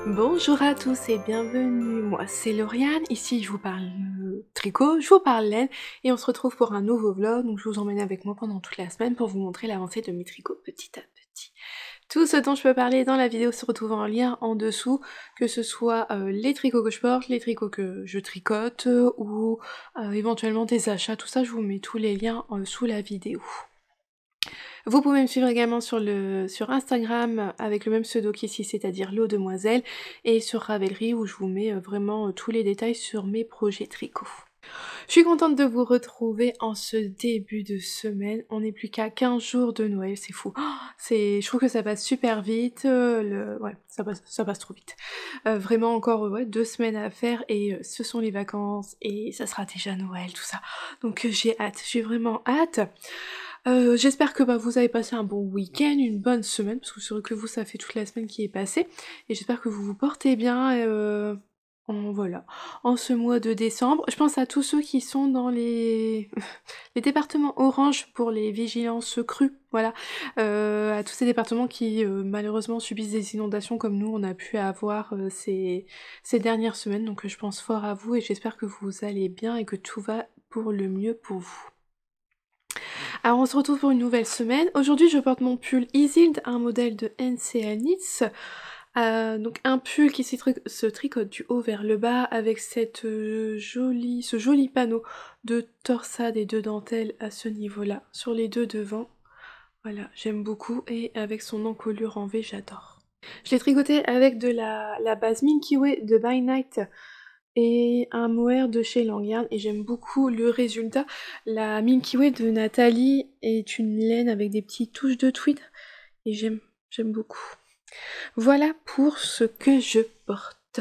Bonjour à tous et bienvenue, moi c'est Lauriane, ici je vous parle tricot, je vous parle laine et on se retrouve pour un nouveau vlog, donc je vous emmène avec moi pendant toute la semaine pour vous montrer l'avancée de mes tricots petit à petit. Tout ce dont je peux parler dans la vidéo se retrouve en lien en dessous, que ce soit les tricots que je porte, les tricots que je tricote ou éventuellement des achats, tout ça je vous mets tous les liens sous la vidéo. Vous pouvez me suivre également sur Instagram avec le même pseudo qu'ici, c'est-à-dire Lo Demoiselle, et sur Ravelry où je vous mets vraiment tous les détails sur mes projets tricot. Je suis contente de vous retrouver en ce début de semaine. On n'est plus qu'à 15 jours de Noël, c'est fou. Je trouve que ça passe super vite, ouais, ça passe trop vite. Vraiment encore ouais, 2 semaines à faire et ce sont les vacances et ça sera déjà Noël, tout ça. Donc j'ai hâte, j'ai vraiment hâte. J'espère que vous avez passé un bon week-end, une bonne semaine, parce que c'est vrai que vous, ça fait toute la semaine qui est passée, et j'espère que vous vous portez bien, voilà, en ce mois de décembre. Je pense à tous ceux qui sont dans les, les départements orange pour les vigilances crues, voilà, à tous ces départements qui malheureusement subissent des inondations comme nous on a pu avoir ces dernières semaines, donc je pense fort à vous et j'espère que vous allez bien et que tout va pour le mieux pour vous. Alors on se retrouve pour une nouvelle semaine. Aujourd'hui je porte mon pull Isilde, un modèle de NCA Knits. Donc un pull qui se tricote du haut vers le bas avec ce joli panneau de torsade et de dentelle à ce niveau-là, sur les deux devants. Voilà, j'aime beaucoup et avec son encolure en V, j'adore. Je l'ai tricoté avec de la base Milky Way de By Night et un mohair de chez Langyard et j'aime beaucoup le résultat. La Milky Way de Nathalie est une laine avec des petites touches de tweed et j'aime beaucoup. Voilà pour ce que je porte.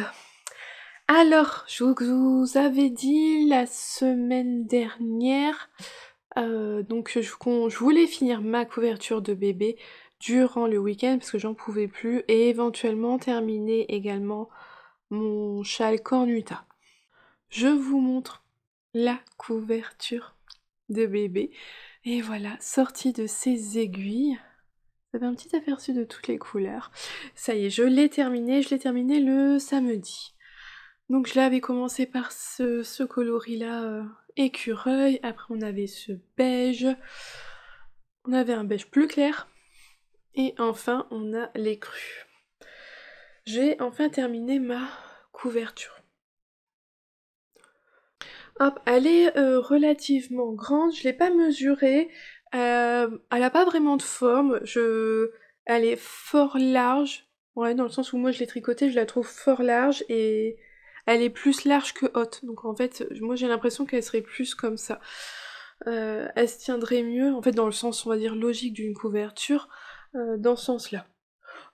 Alors, je vous avais dit la semaine dernière, donc je voulais finir ma couverture de bébé durant le week-end parce que j'en pouvais plus et éventuellement terminer également mon châle cornuta. Je vous montre la couverture de bébé. Et voilà, sortie de ces aiguilles. Vous avez un petit aperçu de toutes les couleurs. Ça y est, je l'ai terminé le samedi. Donc je l'avais commencé par ce coloris-là, écureuil. Après on avait ce beige. On avait un beige plus clair. Et enfin on a les crus. J'ai enfin terminé ma couverture. Hop, elle est relativement grande, je l'ai pas mesurée, elle a pas vraiment de forme, elle est fort large, ouais dans le sens où moi je l'ai tricotée, je la trouve fort large et elle est plus large que haute, donc en fait moi j'ai l'impression qu'elle serait plus comme ça. Elle se tiendrait mieux, en fait dans le sens on va dire logique d'une couverture, dans ce sens-là.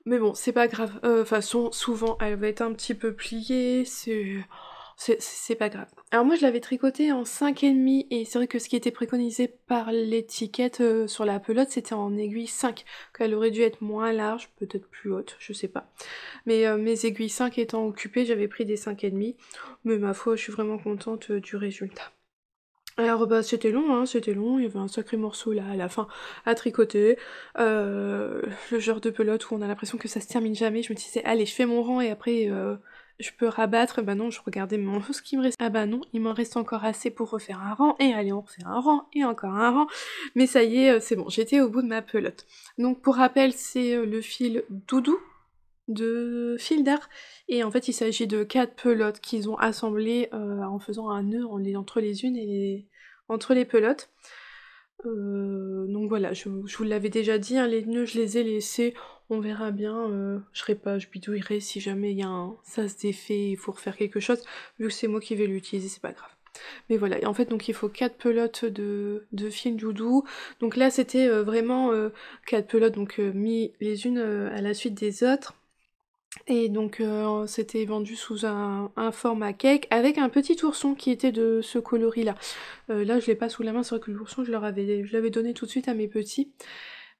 Mais bon, c'est pas grave. De toute façon, souvent, elle va être un petit peu pliée, c'est pas grave. Alors moi, je l'avais tricotée en 5,5, et c'est vrai que ce qui était préconisé par l'étiquette sur la pelote, c'était en aiguille 5, qu'elle aurait dû être moins large, peut-être plus haute, je sais pas. Mais mes aiguilles 5 étant occupées, j'avais pris des 5,5, mais ma foi, je suis vraiment contente du résultat. Alors c'était long, hein, c'était long, il y avait un sacré morceau là à la fin à tricoter, le genre de pelote où on a l'impression que ça se termine jamais, je me disais allez je fais mon rang et après je peux rabattre, bah non je regardais ce qui me reste, ah bah non il m'en reste encore assez pour refaire un rang, et allez on refait un rang, et encore un rang, mais ça y est c'est bon, j'étais au bout de ma pelote. Donc pour rappel c'est le fil doudou de fil d'art et en fait il s'agit de 4 pelotes qu'ils ont assemblées en faisant un nœud entre les unes et entre les pelotes. Donc voilà, je vous l'avais déjà dit, hein, les nœuds je les ai laissés, on verra bien, je bidouillerai si jamais ça se défait, il faut refaire quelque chose, vu que c'est moi qui vais l'utiliser, c'est pas grave. Mais voilà, et en fait donc il faut 4 pelotes de fil doudou, donc là c'était vraiment 4 pelotes donc mis les unes à la suite des autres. Et donc c'était vendu sous un format cake avec un petit ourson qui était de ce coloris là. Là je l'ai pas sous la main, c'est vrai que l'ourson je l'avais donné tout de suite à mes petits.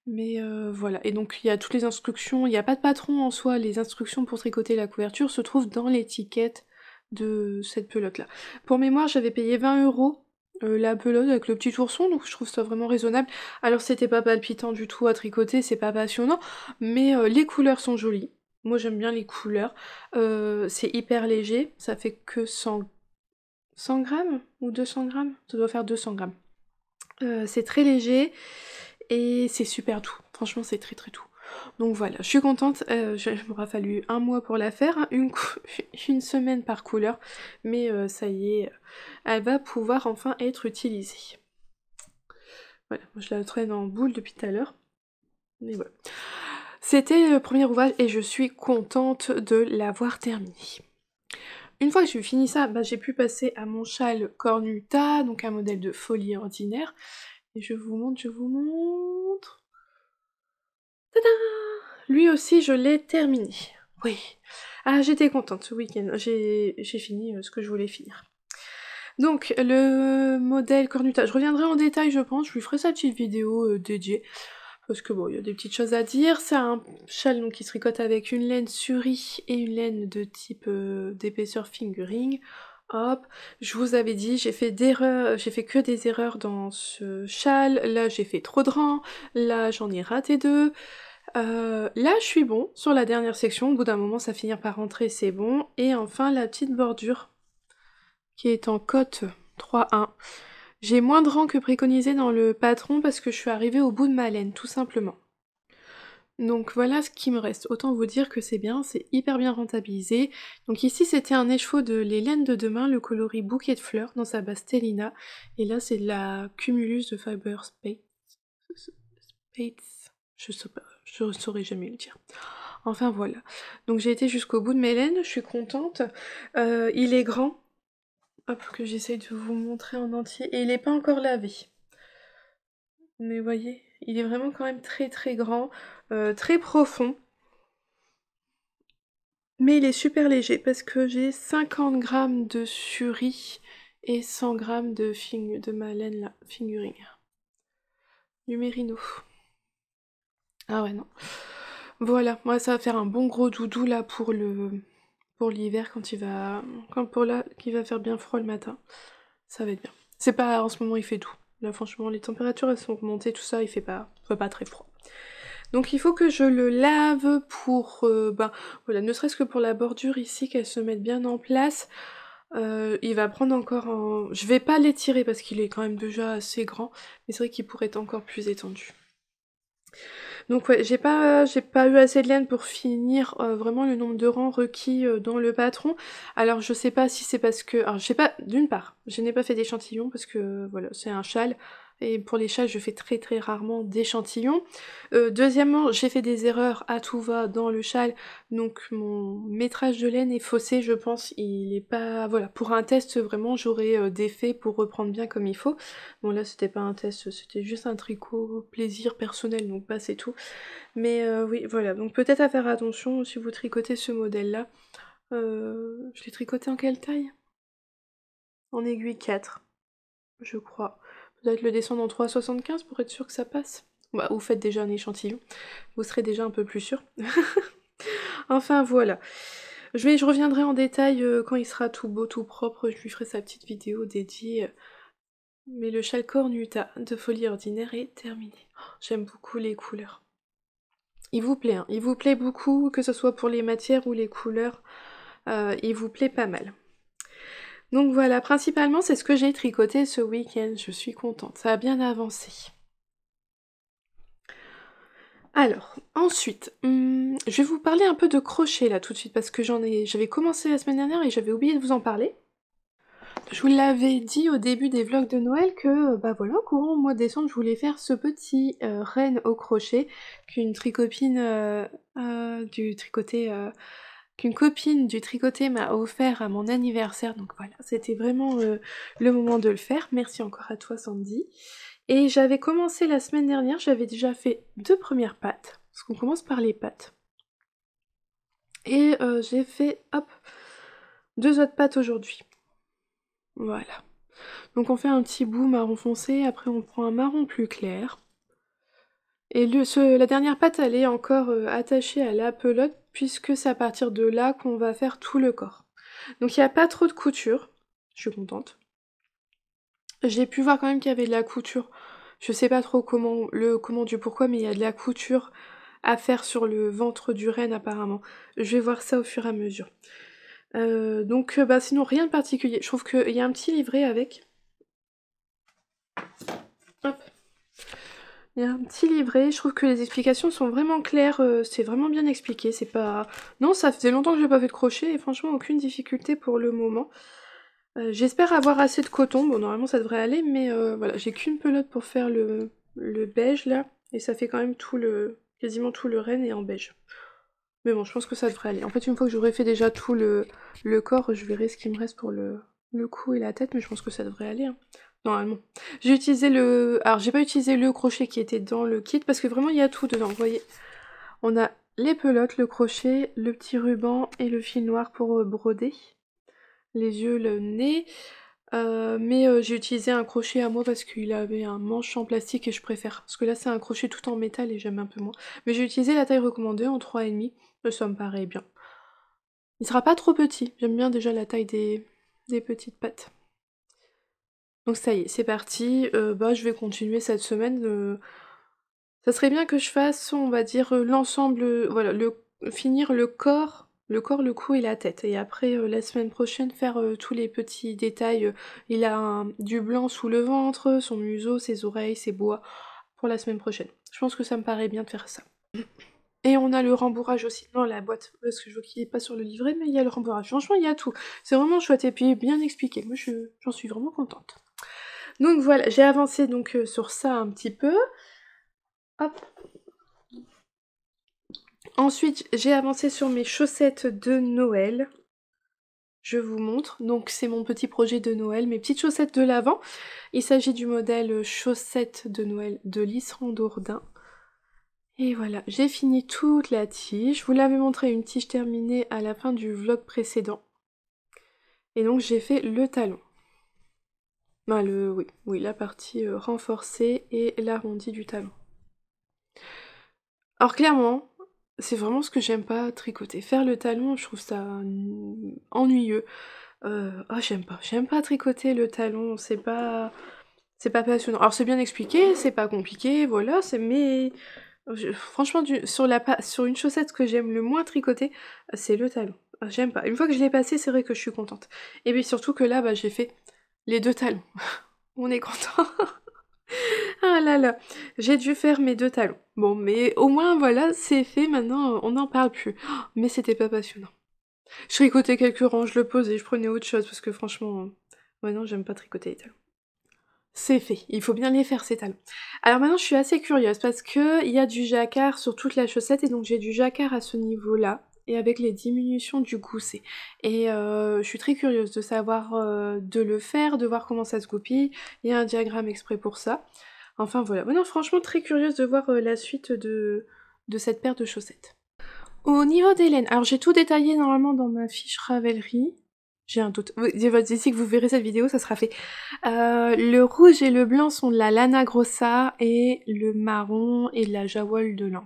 Mais voilà, et donc il y a toutes les instructions, il n'y a pas de patron en soi, les instructions pour tricoter la couverture se trouvent dans l'étiquette de cette pelote là. Pour mémoire j'avais payé 20 € la pelote avec le petit ourson, donc je trouve ça vraiment raisonnable. Alors c'était pas palpitant du tout à tricoter, c'est pas passionnant, mais les couleurs sont jolies. Moi j'aime bien les couleurs. C'est hyper léger, ça fait que 100 grammes ou 200 grammes? Ça doit faire 200 grammes. C'est très léger et c'est super doux. Franchement, c'est très très doux. Donc voilà, je suis contente. Il m'aura fallu un mois pour la faire, hein, une semaine par couleur, mais ça y est, elle va pouvoir enfin être utilisée. Voilà, moi je la traîne en boule depuis tout à l'heure. Mais voilà. C'était le premier ouvrage et je suis contente de l'avoir terminé. Une fois que j'ai fini ça, bah, j'ai pu passer à mon châle Cornuta, donc un modèle de folie ordinaire. Et je vous montre, je vous montre. Tada! Lui aussi, je l'ai terminé. Oui. Ah, j'étais contente ce week-end. J'ai fini ce que je voulais finir. Donc, le modèle Cornuta, je reviendrai en détail, je pense. Je lui ferai sa petite vidéo dédiée. Parce que bon, il y a des petites choses à dire. C'est un châle donc, qui se tricote avec une laine Suri et une laine de type d'épaisseur fingering. Hop, je vous avais dit, j'ai fait que des erreurs dans ce châle. Là, j'ai fait trop de rangs. Là, j'en ai raté 2. Là, je suis bon sur la dernière section. Au bout d'un moment, ça finit par rentrer, c'est bon. Et enfin, la petite bordure qui est en cote 3-1. J'ai moins de rangs que préconisé dans le patron parce que je suis arrivée au bout de ma laine, tout simplement. Donc voilà ce qui me reste. Autant vous dire que c'est bien, c'est hyper bien rentabilisé. Donc ici c'était un écheveau de Les Laines de Demain, le coloris Bouquet de Fleurs dans sa base Stellina. Et là c'est de la Cumulus de Fiber Space. Je sais pas, je saurais jamais le dire. Enfin voilà. Donc j'ai été jusqu'au bout de mes laines, je suis contente. Il est grand. Hop, que j'essaye de vous montrer en entier. Et il n'est pas encore lavé. Mais vous voyez, il est vraiment quand même très très grand, très profond. Mais il est super léger parce que j'ai 50 grammes de suri et 100 grammes de ma laine là, fingering. Du mérino. Ah ouais, non. Voilà, moi ça va faire un bon gros doudou là pour l'hiver quand qu'il va faire bien froid le matin. Ça va être bien. C'est pas en ce moment il fait doux. Là franchement les températures elles sont remontées, tout ça, il fait pas très froid. Donc il faut que je le lave pour, voilà, ne serait-ce que pour la bordure ici, qu'elle se mette bien en place. Il va prendre encore en... Je vais pas l'étirer parce qu'il est quand même déjà assez grand, mais c'est vrai qu'il pourrait être encore plus étendu. Donc ouais, j'ai pas eu assez de laine pour finir vraiment le nombre de rangs requis dans le patron. Alors je sais pas si c'est parce que... Alors je sais pas, d'une part, je n'ai pas fait d'échantillon parce que voilà, c'est un châle. Et pour les châles, je fais très très rarement d'échantillons. Deuxièmement, j'ai fait des erreurs à tout va dans le châle, donc mon métrage de laine est faussé, je pense. Il est pas... Voilà, pour un test, vraiment, j'aurais des faits pour reprendre bien comme il faut. Bon là, c'était pas un test, c'était juste un tricot plaisir personnel, donc pas c'est tout. Mais oui, voilà, donc peut-être à faire attention si vous tricotez ce modèle-là. Je l'ai tricoté en quelle taille? En aiguille 4, je crois. Peut-être le descendre en 3,75 pour être sûr que ça passe. Bah, vous faites déjà un échantillon, vous serez déjà un peu plus sûr. Enfin voilà. Je reviendrai en détail quand il sera tout beau, tout propre, je lui ferai sa petite vidéo dédiée. Mais le châle Cornuta de Folie Ordinaire est terminé. Oh, j'aime beaucoup les couleurs. Il vous plaît, hein. Il vous plaît beaucoup, que ce soit pour les matières ou les couleurs. Il vous plaît pas mal. Donc voilà, principalement c'est ce que j'ai tricoté ce week-end. Je suis contente, ça a bien avancé. Alors, ensuite, je vais vous parler un peu de crochet là tout de suite parce que j'avais commencé la semaine dernière et j'avais oublié de vous en parler. Je vous l'avais dit au début des vlogs de Noël que, bah voilà, courant au mois de décembre, je voulais faire ce petit renne au crochet qu'une tricopine du tricoté... qu'une copine du tricoté m'a offert à mon anniversaire, donc voilà, c'était vraiment le moment de le faire. Merci encore à toi Sandy. Et j'avais commencé la semaine dernière, j'avais déjà fait 2 premières pattes, parce qu'on commence par les pattes. Et j'ai fait, hop, 2 autres pattes aujourd'hui. Voilà. Donc on fait un petit bout marron foncé, après on prend un marron plus clair. Et la dernière patte, elle est encore attachée à la pelote, puisque c'est à partir de là qu'on va faire tout le corps. Donc il n'y a pas trop de couture, je suis contente. J'ai pu voir quand même qu'il y avait de la couture. Je sais pas trop comment du pourquoi, mais il y a de la couture à faire sur le ventre du renne apparemment. Je vais voir ça au fur et à mesure. Donc bah sinon rien de particulier. Je trouve qu'il y a un petit livret avec. Hop. Il y a un petit livret, je trouve que les explications sont vraiment claires, c'est vraiment bien expliqué, c'est pas... Non, ça faisait longtemps que j'ai pas fait de crochet et franchement aucune difficulté pour le moment. J'espère avoir assez de coton, bon normalement ça devrait aller, mais voilà, j'ai qu'une pelote pour faire le beige là, et ça fait quand même quasiment tout le renne est en beige. Mais bon, je pense que ça devrait aller. En fait, une fois que j'aurai fait déjà tout le corps, je verrai ce qu'il me reste pour le cou et la tête, mais je pense que ça devrait aller, hein, normalement. J'ai utilisé Alors, j'ai pas utilisé le crochet qui était dans le kit, parce que vraiment, il y a tout dedans, vous voyez. On a les pelotes, le crochet, le petit ruban et le fil noir pour broder. Les yeux, le nez. Mais j'ai utilisé un crochet à moi parce qu'il avait un manche en plastique et je préfère. Parce que là, c'est un crochet tout en métal et j'aime un peu moins. Mais j'ai utilisé la taille recommandée en 3,5. Ça me paraît bien. Il sera pas trop petit. J'aime bien déjà la taille des petites pattes. Donc ça y est, c'est parti. Bah, je vais continuer cette semaine. Ça serait bien que je fasse, on va dire, l'ensemble, voilà, finir le corps, le cou et la tête. Et après, la semaine prochaine, faire tous les petits détails. Il a du blanc sous le ventre, son museau, ses oreilles, ses bois, pour la semaine prochaine. Je pense que ça me paraît bien de faire ça. Et on a le rembourrage aussi dans la boîte, parce que je vois qu'il n'est pas sur le livret, mais il y a le rembourrage. Franchement, il y a tout. C'est vraiment chouette et puis bien expliqué. Moi, j'en suis vraiment contente. Donc voilà, j'ai avancé donc sur ça un petit peu. Hop. Ensuite, j'ai avancé sur mes chaussettes de Noël. Je vous montre. Donc c'est mon petit projet de Noël, mes petites chaussettes de l'Avent. Il s'agit du modèle chaussettes de Noël de Lisserand Dourdin. Et voilà, j'ai fini toute la tige. Je vous l'avais montré une tige terminée à la fin du vlog précédent. Et donc j'ai fait le talon. Enfin, oui, la partie renforcée et l'arrondi du talon. Alors clairement, c'est vraiment ce que j'aime pas tricoter. Faire le talon, je trouve ça ennuyeux. J'aime pas tricoter le talon, c'est pas passionnant. Alors c'est bien expliqué, c'est pas compliqué, voilà, mais franchement sur une chaussette que j'aime le moins tricoter, c'est le talon. J'aime pas. Une fois que je l'ai passé, c'est vrai que je suis contente. Et puis surtout que là, bah, j'ai fait les deux talons. On est content. Ah là là, j'ai dû faire mes deux talons. Bon, mais au moins voilà, c'est fait, maintenant on n'en parle plus. Oh, mais c'était pas passionnant. Je tricotais quelques rangs, je le posais, je prenais autre chose, parce que franchement, ouais non, j'aime pas tricoter les talons. C'est fait, il faut bien les faire ces talons. Alors maintenant je suis assez curieuse, parce que il y a du jacquard sur toute la chaussette, et donc j'ai du jacquard à ce niveau-là, et avec les diminutions du gousset. Et je suis très curieuse de savoir, de le faire, de voir comment ça se goupille. Il y a un diagramme exprès pour ça. Enfin voilà, non, franchement très curieuse de voir la suite de cette paire de chaussettes. Au niveau des laines, alors j'ai tout détaillé normalement dans ma fiche Ravelry. J'ai un doute. D'ici que vous verrez cette vidéo, ça sera fait. Le rouge et le blanc sont de la Lana Grossa et le marron et de la Jawol de Langue.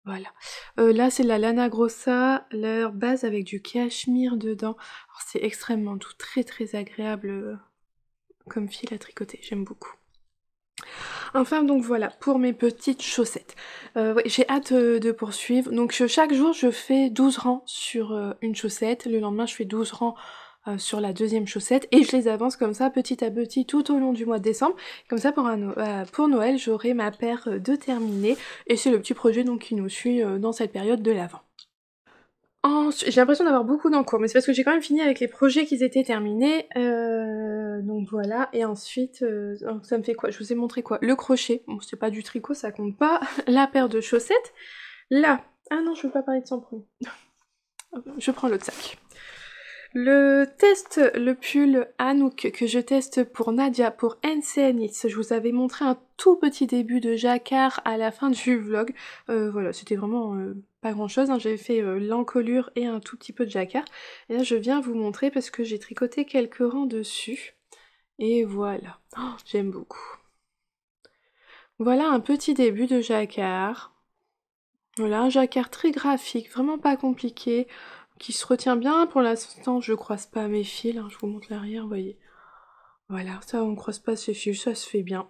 Voilà. Là, c'est de la Lana Grossa, leur base avec du cachemire dedans. C'est extrêmement doux, très très agréable comme fil à tricoter, j'aime beaucoup. Enfin donc voilà pour mes petites chaussettes. Ouais, j'ai hâte de poursuivre. Donc chaque jour je fais 12 rangs sur une chaussette, le lendemain je fais 12 rangs sur la deuxième chaussette et je les avance comme ça petit à petit tout au long du mois de décembre. Comme ça pour Noël j'aurai ma paire de terminée et c'est le petit projet donc qui nous suit dans cette période de l'Avent. J'ai l'impression d'avoir beaucoup d'encours, mais c'est parce que j'ai quand même fini avec les projets qui étaient terminés, donc voilà, et ensuite, ça me fait quoi? Je vous ai montré quoi? Le crochet, bon c'est pas du tricot, ça compte pas, la paire de chaussettes, là, ah non je veux pas parler de sans bruit, je prends l'autre sac. Le pull Anouk que je teste pour Nadia, pour NCNX, je vous avais montré un tout petit début de jacquard à la fin du vlog. Voilà, c'était vraiment pas grand chose, hein. J'avais fait l'encolure et un tout petit peu de jacquard. Et là je viens vous montrer parce que j'ai tricoté quelques rangs dessus. Et voilà, oh, j'aime beaucoup. Voilà un petit début de jacquard. Voilà, un jacquard très graphique, vraiment pas compliqué, qui se retient bien. Pour l'instant, je croise pas mes fils, hein. Je vous montre l'arrière, vous voyez. Voilà, ça on croise pas ses fils, ça se fait bien.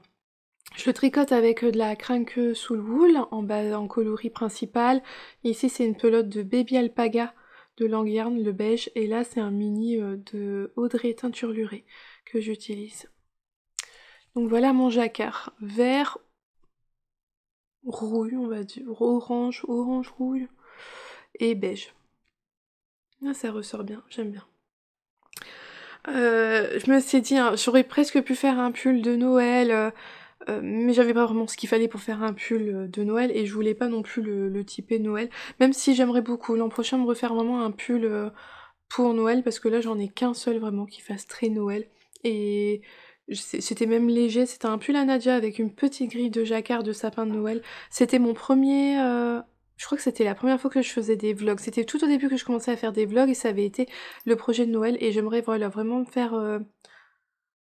Je le tricote avec de la crinque soul wool en coloris principal. Et ici c'est une pelote de Baby Alpaga de Langyarn, le beige. Et là c'est un mini de Audrey Teinturlurée que j'utilise. Donc voilà mon jacquard. Vert, rouille on va dire, orange rouille et beige. Ah, ça ressort bien, j'aime bien. Je me suis dit, hein, j'aurais presque pu faire un pull de Noël, mais j'avais pas vraiment ce qu'il fallait pour faire un pull de Noël et je voulais pas non plus le typer Noël, même si j'aimerais beaucoup l'an prochain me refaire vraiment un pull pour Noël parce que là j'en ai qu'un seul vraiment qui fasse très Noël et c'était même léger, c'était un pull à Nadia avec une petite grille de jacquard de sapin de Noël. C'était mon premier... Je crois que c'était la première fois que je faisais des vlogs. C'était tout au début que je commençais à faire des vlogs et ça avait été le projet de Noël et j'aimerais voilà, vraiment faire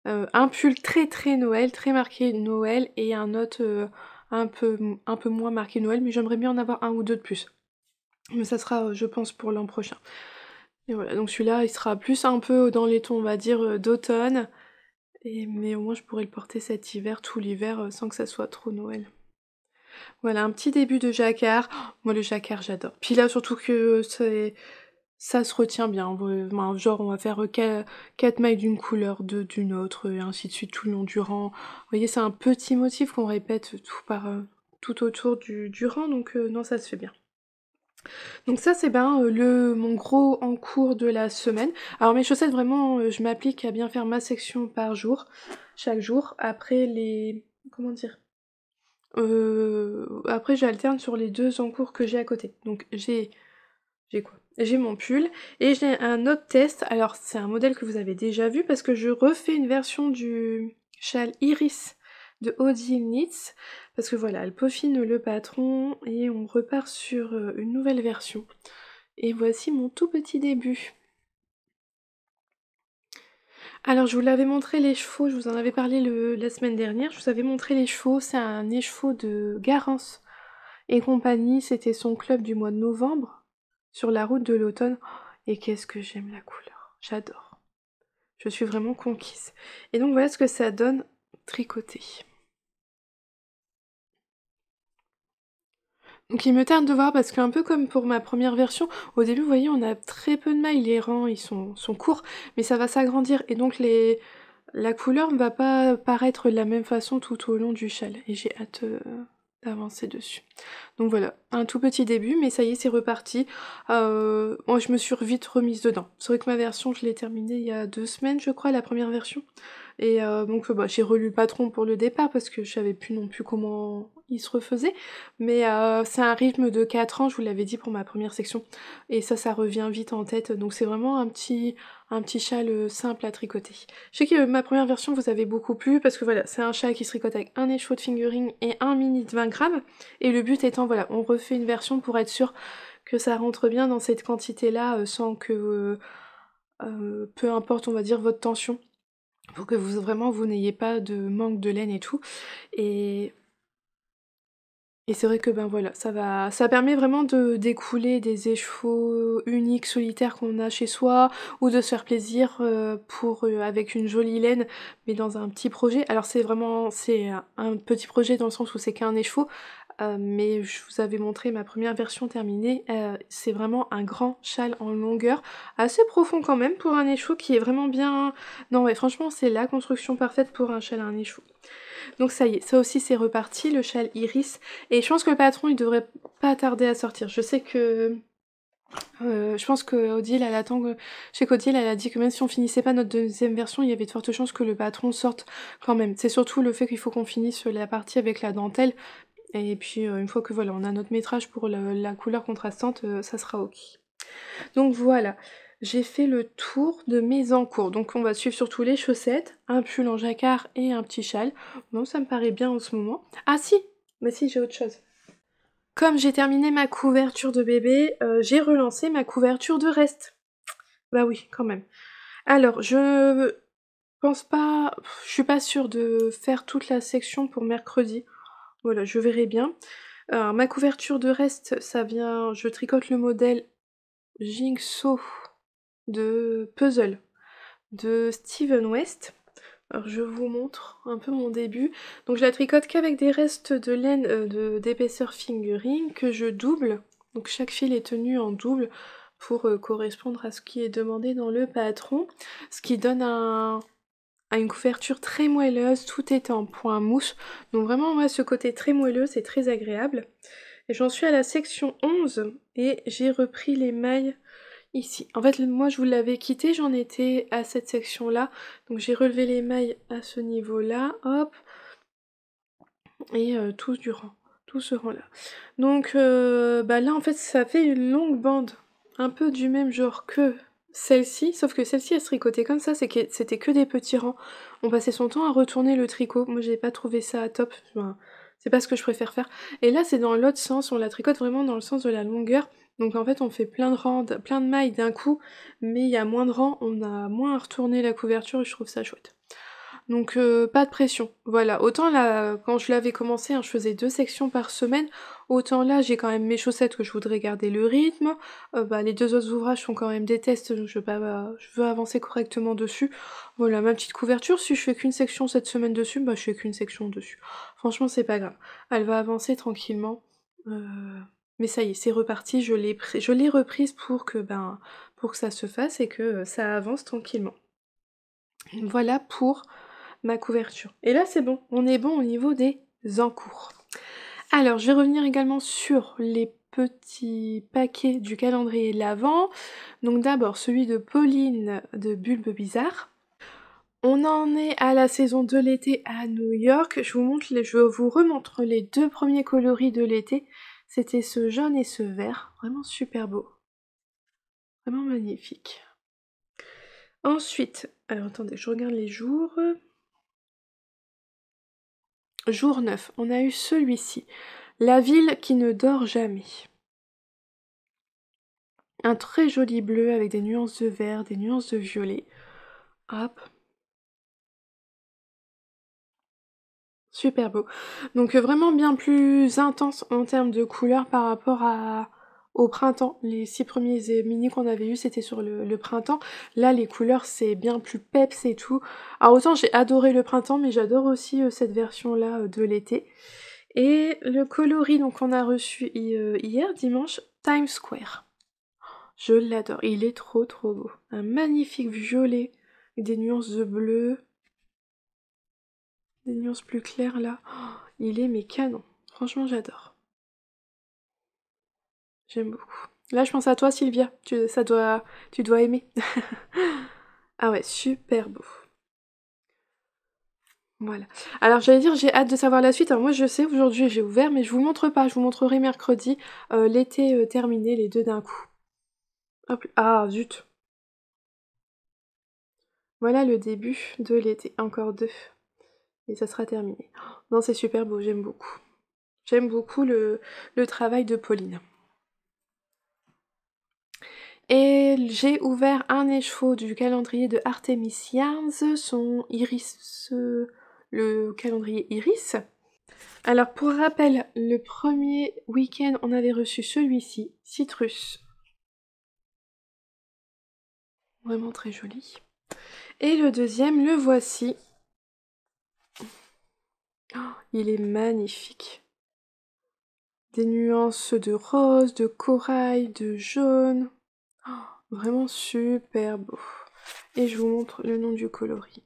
un pull très très Noël, très marqué Noël et un autre un peu moins marqué Noël, mais j'aimerais bien en avoir un ou deux de plus. Mais ça sera, je pense, pour l'an prochain. Et voilà, donc celui-là, il sera plus un peu dans les tons, on va dire, d'automne. Mais au moins, je pourrais le porter cet hiver, tout l'hiver, sans que ça soit trop Noël. Voilà, un petit début de jacquard. Oh, moi, le jacquard, j'adore. Puis là, surtout que ça se retient bien. Genre, on va faire 4 mailles d'une couleur, 2 d'une autre, et ainsi de suite tout le long du rang. Vous voyez, c'est un petit motif qu'on répète tout autour du rang, donc non, ça se fait bien. Donc ça, c'est ben mon gros en cours de la semaine. Alors mes chaussettes, vraiment, je m'applique à bien faire ma section par jour, chaque jour. Après les... comment dire après j'alterne sur les 2 encours que j'ai à côté. Donc j'ai quoi? J'ai mon pull et j'ai un autre test. Alors c'est un modèle que vous avez déjà vu parce que je refais une version du châle Iris de Odile Knits parce que voilà, elle peaufine le patron et on repart sur une nouvelle version. Et voici mon tout petit début. Alors je vous l'avais montré les chevaux, je vous en avais parlé la semaine dernière, je vous avais montré les chevaux, c'est un écheveau de Garance et compagnie, c'était son club du mois de novembre, sur la route de l'automne. Et qu'est-ce que j'aime la couleur, j'adore. Je suis vraiment conquise. Et donc voilà ce que ça donne tricoté. Donc il me tarde de voir parce qu'un peu comme pour ma première version, au début vous voyez on a très peu de mailles, les rangs ils sont courts, mais ça va s'agrandir et donc la couleur ne va pas paraître de la même façon tout au long du châle et j'ai hâte d'avancer dessus. Donc voilà, un tout petit début, mais ça y est, c'est reparti. Moi, je me suis vite remise dedans. C'est vrai que ma version, je l'ai terminée il y a 2 semaines, je crois, la première version. Et donc bah, j'ai relu le patron pour le départ parce que je savais plus non plus comment il se refaisait. Mais c'est un rythme de 4 ans, je vous l'avais dit pour ma première section. Et ça revient vite en tête. Donc c'est vraiment un petit châle simple à tricoter. Je sais que ma première version vous avait beaucoup plu parce que voilà, c'est un châle qui se tricote avec un écheveau de fingering et un mini de 20 grammes. Et le but étant, voilà, on refait une version pour être sûr que ça rentre bien dans cette quantité-là sans que, peu importe, on va dire, votre tension, pour que vous n'ayez pas de manque de laine et tout. Et c'est vrai que ben voilà, ça permet vraiment de d'écouler des écheveaux uniques, solitaires qu'on a chez soi, ou de se faire plaisir avec une jolie laine, mais dans un petit projet. Alors c'est un petit projet dans le sens où c'est qu'un écheveau, mais je vous avais montré ma première version terminée, c'est vraiment un grand châle en longueur, assez profond quand même pour un écheveau qui est vraiment bien... Non ouais, franchement c'est la construction parfaite pour un châle à un écheveau. Donc ça y est, ça aussi c'est reparti, le châle Iris, et je pense que le patron il devrait pas tarder à sortir. Je sais que... je pense que Odile, elle attend que... Je sais qu'Odile, elle a dit que même si on finissait pas notre deuxième version, il y avait de fortes chances que le patron sorte quand même. C'est surtout le fait qu'il faut qu'on finisse la partie avec la dentelle, et puis une fois que voilà, on a notre métrage pour la couleur contrastante, ça sera ok. Donc voilà, j'ai fait le tour de mes encours. Donc on va suivre surtout les chaussettes, un pull en jacquard et un petit châle. Non, ça me paraît bien en ce moment. Ah si, mais si, j'ai autre chose. Comme j'ai terminé ma couverture de bébé, j'ai relancé ma couverture de reste. Bah oui, quand même. Alors, je pense pas... Je suis pas sûre de faire toute la section pour mercredi. Voilà, je verrai bien. Alors, ma couverture de reste, ça vient... Je tricote le modèle Jigsaw de Puzzle de Steven West. Alors je vous montre un peu mon début. Donc je la tricote qu'avec des restes de laine d'épaisseur fingering que je double. Donc chaque fil est tenu en double pour correspondre à ce qui est demandé dans le patron. Ce qui donne une couverture très moelleuse, tout est en point mousse. Donc vraiment moi ce côté très moelleux c'est très agréable. Et j'en suis à la section 11 et j'ai repris les mailles ici. En fait, moi je vous l'avais quitté, j'en étais à cette section-là. Donc j'ai relevé les mailles à ce niveau-là, hop, et tout ce rang-là. Donc bah là en fait ça fait une longue bande, un peu du même genre que celle-ci, sauf que celle-ci elle se tricotait comme ça, c'était que des petits rangs. On passait son temps à retourner le tricot, moi j'ai pas trouvé ça top, enfin, c'est pas ce que je préfère faire. Et là c'est dans l'autre sens, on la tricote vraiment dans le sens de la longueur. Donc en fait on fait plein de rangs, plein de mailles d'un coup, mais il y a moins de rangs, on a moins à retourner la couverture et je trouve ça chouette. Donc pas de pression, voilà. Autant là, quand je l'avais commencé, hein, je faisais 2 sections par semaine, autant là j'ai quand même mes chaussettes que je voudrais garder le rythme, bah, les 2 autres ouvrages sont quand même des tests, donc je veux avancer correctement dessus. Voilà, ma petite couverture, si je fais qu'une section cette semaine dessus, bah je fais qu'une section dessus. Franchement c'est pas grave, elle va avancer tranquillement, mais ça y est, c'est reparti, je l'ai reprise pour que ça se fasse et que ça avance tranquillement. Voilà pour ma couverture. Et là c'est bon, on est bon au niveau des encours. Alors je vais revenir également sur les petits paquets du calendrier de l'Avent. Donc d'abord celui de Pauline de Bulbe Bizarre. On en est à la saison de l'été à New York. Je vous remontre les 2 premiers coloris de l'été. C'était ce jaune et ce vert. Vraiment super beau. Vraiment magnifique. Ensuite, alors attendez, je regarde les jours. Jour 9, on a eu celui-ci. La ville qui ne dort jamais. Un très joli bleu avec des nuances de vert, des nuances de violet. Hop. Super beau. Donc vraiment bien plus intense en termes de couleurs par rapport au printemps. Les 6 premiers mini qu'on avait eu c'était sur le printemps. Là les couleurs c'est bien plus peps et tout. Alors autant j'ai adoré le printemps mais j'adore aussi cette version là de l'été. Et le coloris donc on a reçu hier dimanche Times Square. Je l'adore, il est trop beau. Un magnifique violet avec des nuances de bleu, des nuances plus claires là. Oh, il est mais canon. Franchement j'adore. J'aime beaucoup. Là je pense à toi Sylvia, tu dois aimer. Ah ouais, super beau. Voilà. Alors j'allais dire j'ai hâte de savoir la suite. Alors moi je sais aujourd'hui j'ai ouvert mais je vous montre pas, je vous montrerai mercredi l'été terminé les deux d'un coup. Hop, ah zut. Voilà le début de l'été, encore 2. Et ça sera terminé. Non c'est super beau, j'aime beaucoup. J'aime beaucoup le travail de Pauline. Et j'ai ouvert un écheveau du calendrier de Artemis Yarns, son Iris, le calendrier Iris. Alors pour rappel, le premier week-end on avait reçu celui-ci, Citrus. Vraiment très joli. Et le deuxième, le voici. Oh, il est magnifique. Des nuances de rose, de corail, de jaune. Oh, vraiment super beau. Et je vous montre le nom du coloris.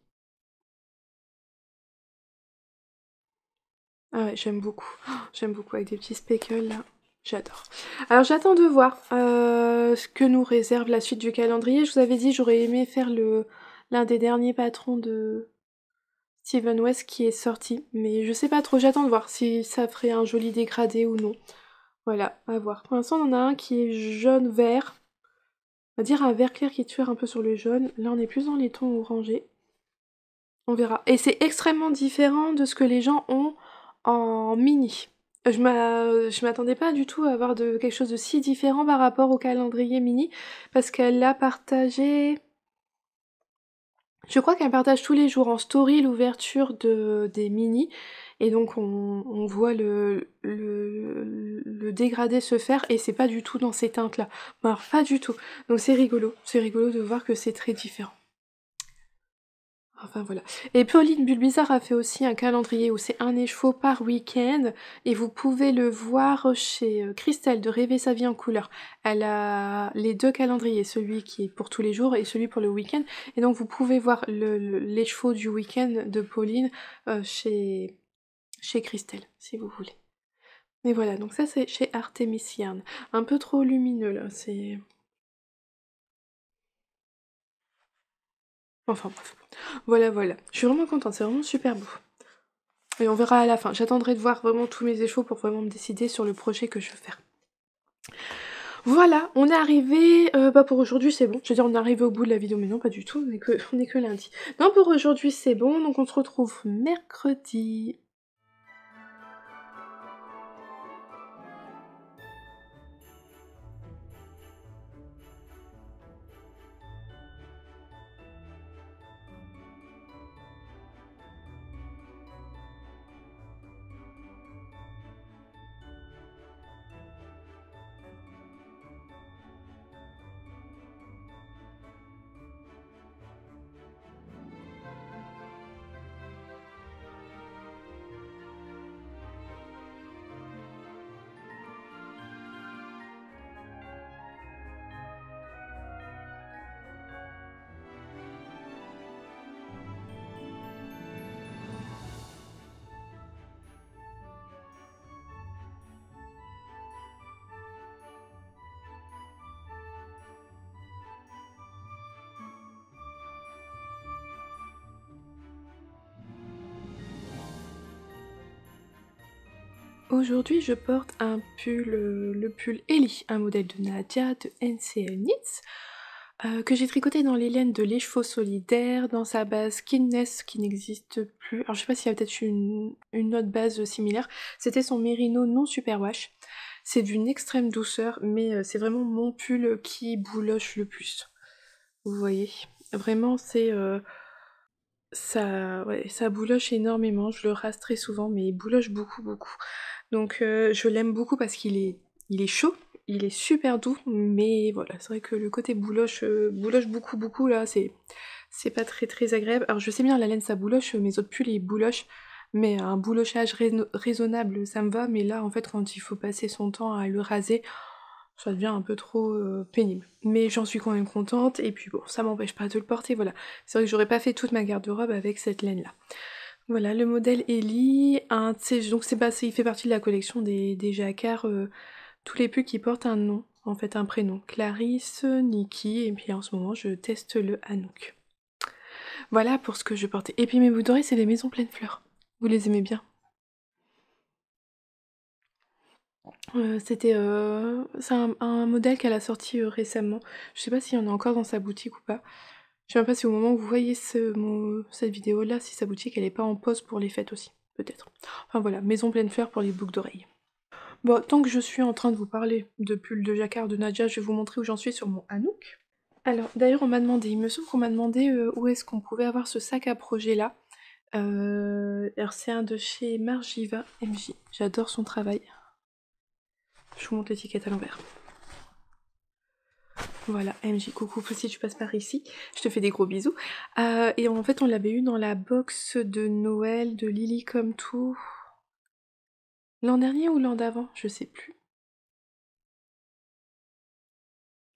Ah ouais, j'aime beaucoup. Oh, j'aime beaucoup avec des petits speckles là. J'adore. Alors j'attends de voir ce que nous réserve la suite du calendrier. Je vous avais dit j'aurais aimé faire l'un des derniers patrons de Steven West qui est sorti. Mais je sais pas trop, j'attends de voir si ça ferait un joli dégradé ou non. Voilà, à voir. Pour l'instant on en a un qui est jaune-vert. On va dire un vert clair qui tire un peu sur le jaune. Là on est plus dans les tons orangés. On verra. Et c'est extrêmement différent de ce que les gens ont en mini. Je m'attendais pas du tout à avoir quelque chose de si différent par rapport au calendrier mini, parce qu'elle l'a partagé... Je crois qu'elle partage tous les jours en story l'ouverture des mini, et donc on voit le dégradé se faire, et c'est pas du tout dans ces teintes-là. Alors pas du tout. Donc c'est rigolo de voir que c'est très différent. Enfin voilà. Et Pauline Bulbizarre a fait aussi un calendrier où c'est un écheveau par week-end et vous pouvez le voir chez Christelle de Rêver sa vie en couleur. Elle a les deux calendriers, celui qui est pour tous les jours et celui pour le week-end. Et donc vous pouvez voir l'écheveau du week-end de Pauline chez Christelle, si vous voulez. Et voilà, donc ça c'est chez Artemis Yarn. Un peu trop lumineux là, c'est... Enfin bref. Voilà, voilà. Je suis vraiment contente, c'est vraiment super beau. Et on verra à la fin. J'attendrai de voir vraiment tous mes échos pour vraiment me décider sur le projet que je veux faire. Voilà, on est arrivé... pour aujourd'hui c'est bon. Je veux dire, on est arrivé au bout de la vidéo, mais non, pas du tout. On est que lundi. Non, pour aujourd'hui c'est bon, donc on se retrouve mercredi. Aujourd'hui, je porte un pull, le pull Ellie, un modèle de Nadia de NCL Knits, que j'ai tricoté dans les laines de l'écheveau solidaire, dans sa base Kindness qui n'existe plus. Alors je sais pas s'il y a peut-être une autre base similaire. C'était son Merino non superwash. C'est d'une extrême douceur, mais c'est vraiment mon pull qui bouloche le plus. Vous voyez, vraiment c'est... ça bouloche énormément, je le rase très souvent, mais il bouloche beaucoup, beaucoup. Donc je l'aime beaucoup parce il est chaud, il est super doux, mais voilà, c'est vrai que le côté bouloche beaucoup, beaucoup, là, c'est pas très, très agréable. Alors je sais bien, la laine, ça bouloche, mes autres pulls, ils boulochent, mais un boulochage raisonnable, ça me va, mais là, en fait, quand il faut passer son temps à le raser, ça devient un peu trop pénible. Mais j'en suis quand même contente, et puis bon, ça m'empêche pas de le porter, voilà. C'est vrai que j'aurais pas fait toute ma garde-robe avec cette laine-là. Voilà, le modèle Ellie, donc il fait partie de la collection des jacquards, tous les pulls qui portent un nom, en fait un prénom. Clarisse, Nikki, et puis en ce moment je teste le Hanouk. Voilà pour ce que je portais. Et puis mes boucles d'oreilles, c'est des maisons pleines fleurs. Vous les aimez bien? C'est un modèle qu'elle a sorti récemment. Je sais pas s'il y en a encore dans sa boutique ou pas. Je sais même pas si au moment où vous voyez cette vidéo là, si sa boutique elle est pas en pause pour les fêtes aussi, peut-être. Enfin voilà, maison pleine fleurs pour les boucles d'oreilles. Bon, tant que je suis en train de vous parler de pull de jacquard de Nadia, je vais vous montrer où j'en suis sur mon Hanouk. Alors d'ailleurs on m'a demandé, il me semble qu'on m'a demandé où est-ce qu'on pouvait avoir ce sac à projet là. Alors c'est un de chez Margiva MJ, j'adore son travail. Je vous montre l'étiquette à l'envers. Voilà, MJ, coucou, si tu passes par ici, je te fais des gros bisous. Et en fait, on l'avait eu dans la box de Noël de Lily Comme Tout. L'an dernier ou l'an d'avant, je sais plus.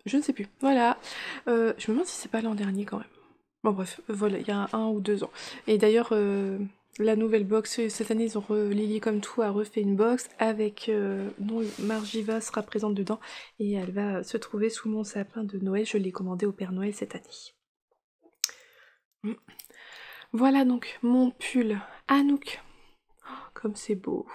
Je ne sais plus, voilà. Je me demande si c'est pas l'an dernier quand même. Bon bref, voilà, il y a 1 ou 2 ans. Et d'ailleurs, la nouvelle box, cette année, Lily Comme Tout a refait une box avec dont Margiva sera présente dedans et elle va se trouver sous mon sapin de Noël. Je l'ai commandé au Père Noël cette année. Voilà donc mon pull Hanouk. Comme c'est beau.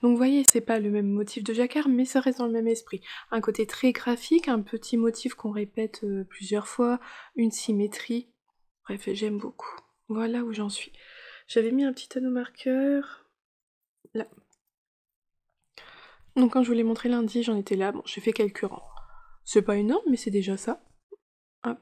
Donc vous voyez, c'est pas le même motif de jacquard, mais ça reste dans le même esprit. Un côté très graphique, un petit motif qu'on répète plusieurs fois, une symétrie. Bref, j'aime beaucoup. Voilà où j'en suis. J'avais mis un petit anneau marqueur là. Donc quand je vous l'ai montré lundi, j'en étais là. Bon, j'ai fait quelques rangs. C'est pas énorme, mais c'est déjà ça. Hop.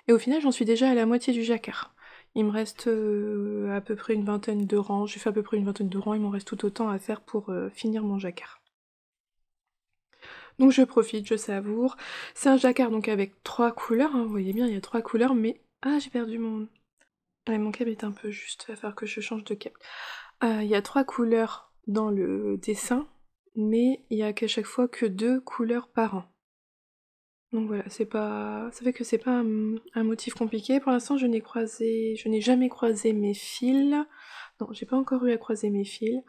Et au final, j'en suis déjà à la moitié du jacquard. Il me reste à peu près une vingtaine de rangs. J'ai fait à peu près une vingtaine de rangs. Il m'en reste tout autant à faire pour finir mon jacquard. Donc je profite, je savoure. C'est un jacquard donc avec 3 couleurs. Hein. Vous voyez bien, il y a 3 couleurs, mais... Ah, j'ai perdu mon... Ouais, mon câble est un peu juste, il va falloir que je change de câble. Il y a 3 couleurs dans le dessin, mais il y a qu'à chaque fois que 2 couleurs par an. Donc voilà, c'est pas, ça fait que c'est pas un motif compliqué. Pour l'instant, je n'ai jamais croisé mes fils. Non, j'ai pas encore eu à croiser mes fils.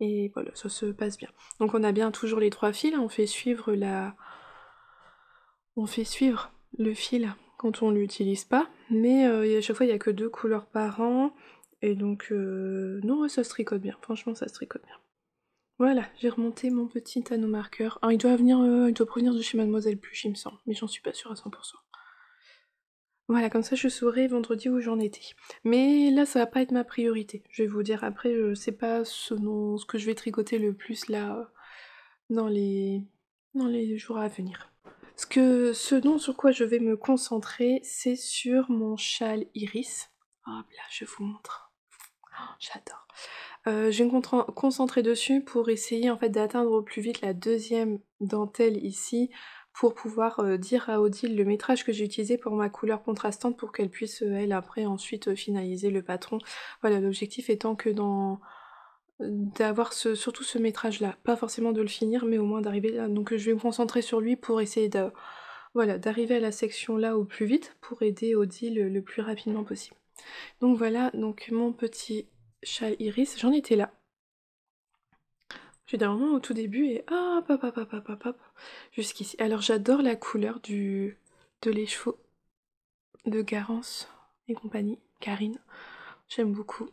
Et voilà, ça se passe bien. Donc on a bien toujours les 3 fils, hein, on fait suivre le fil quand on l'utilise pas, mais à chaque fois il y a que 2 couleurs par an, et donc non, ouais, ça se tricote bien, franchement ça se tricote bien. Voilà, j'ai remonté mon petit anneau marqueur. Ah, il doit provenir de chez Mademoiselle Pluche, il me semble, mais j'en suis pas sûre à 100%. Voilà, comme ça je saurai vendredi où j'en étais. Mais là, ça va pas être ma priorité. Je vais vous dire après, c'est pas ce que je vais tricoter le plus là, dans les... dans les jours à venir. Sur quoi je vais me concentrer, c'est sur mon châle iris. Hop là, je vous montre. Oh, j'adore. Je vais me concentrer dessus pour essayer en fait d'atteindre au plus vite la deuxième dentelle ici, pour pouvoir dire à Odile le métrage que j'ai utilisé pour ma couleur contrastante pour qu'elle puisse, elle, après, ensuite finaliser le patron. Voilà, l'objectif étant que d'avoir surtout ce métrage-là. Pas forcément de le finir, mais au moins d'arriver là. Donc je vais me concentrer sur lui pour essayer voilà, d'arriver à la section là au plus vite, pour aider Odile le plus rapidement possible. Donc voilà, donc mon petit châle iris, j'en étais là. J'étais vraiment au tout début et hop, hop, hop, hop, hop, hop, hop, jusqu'ici. Alors j'adore la couleur de les chevaux de Garance et compagnie, Karine. J'aime beaucoup.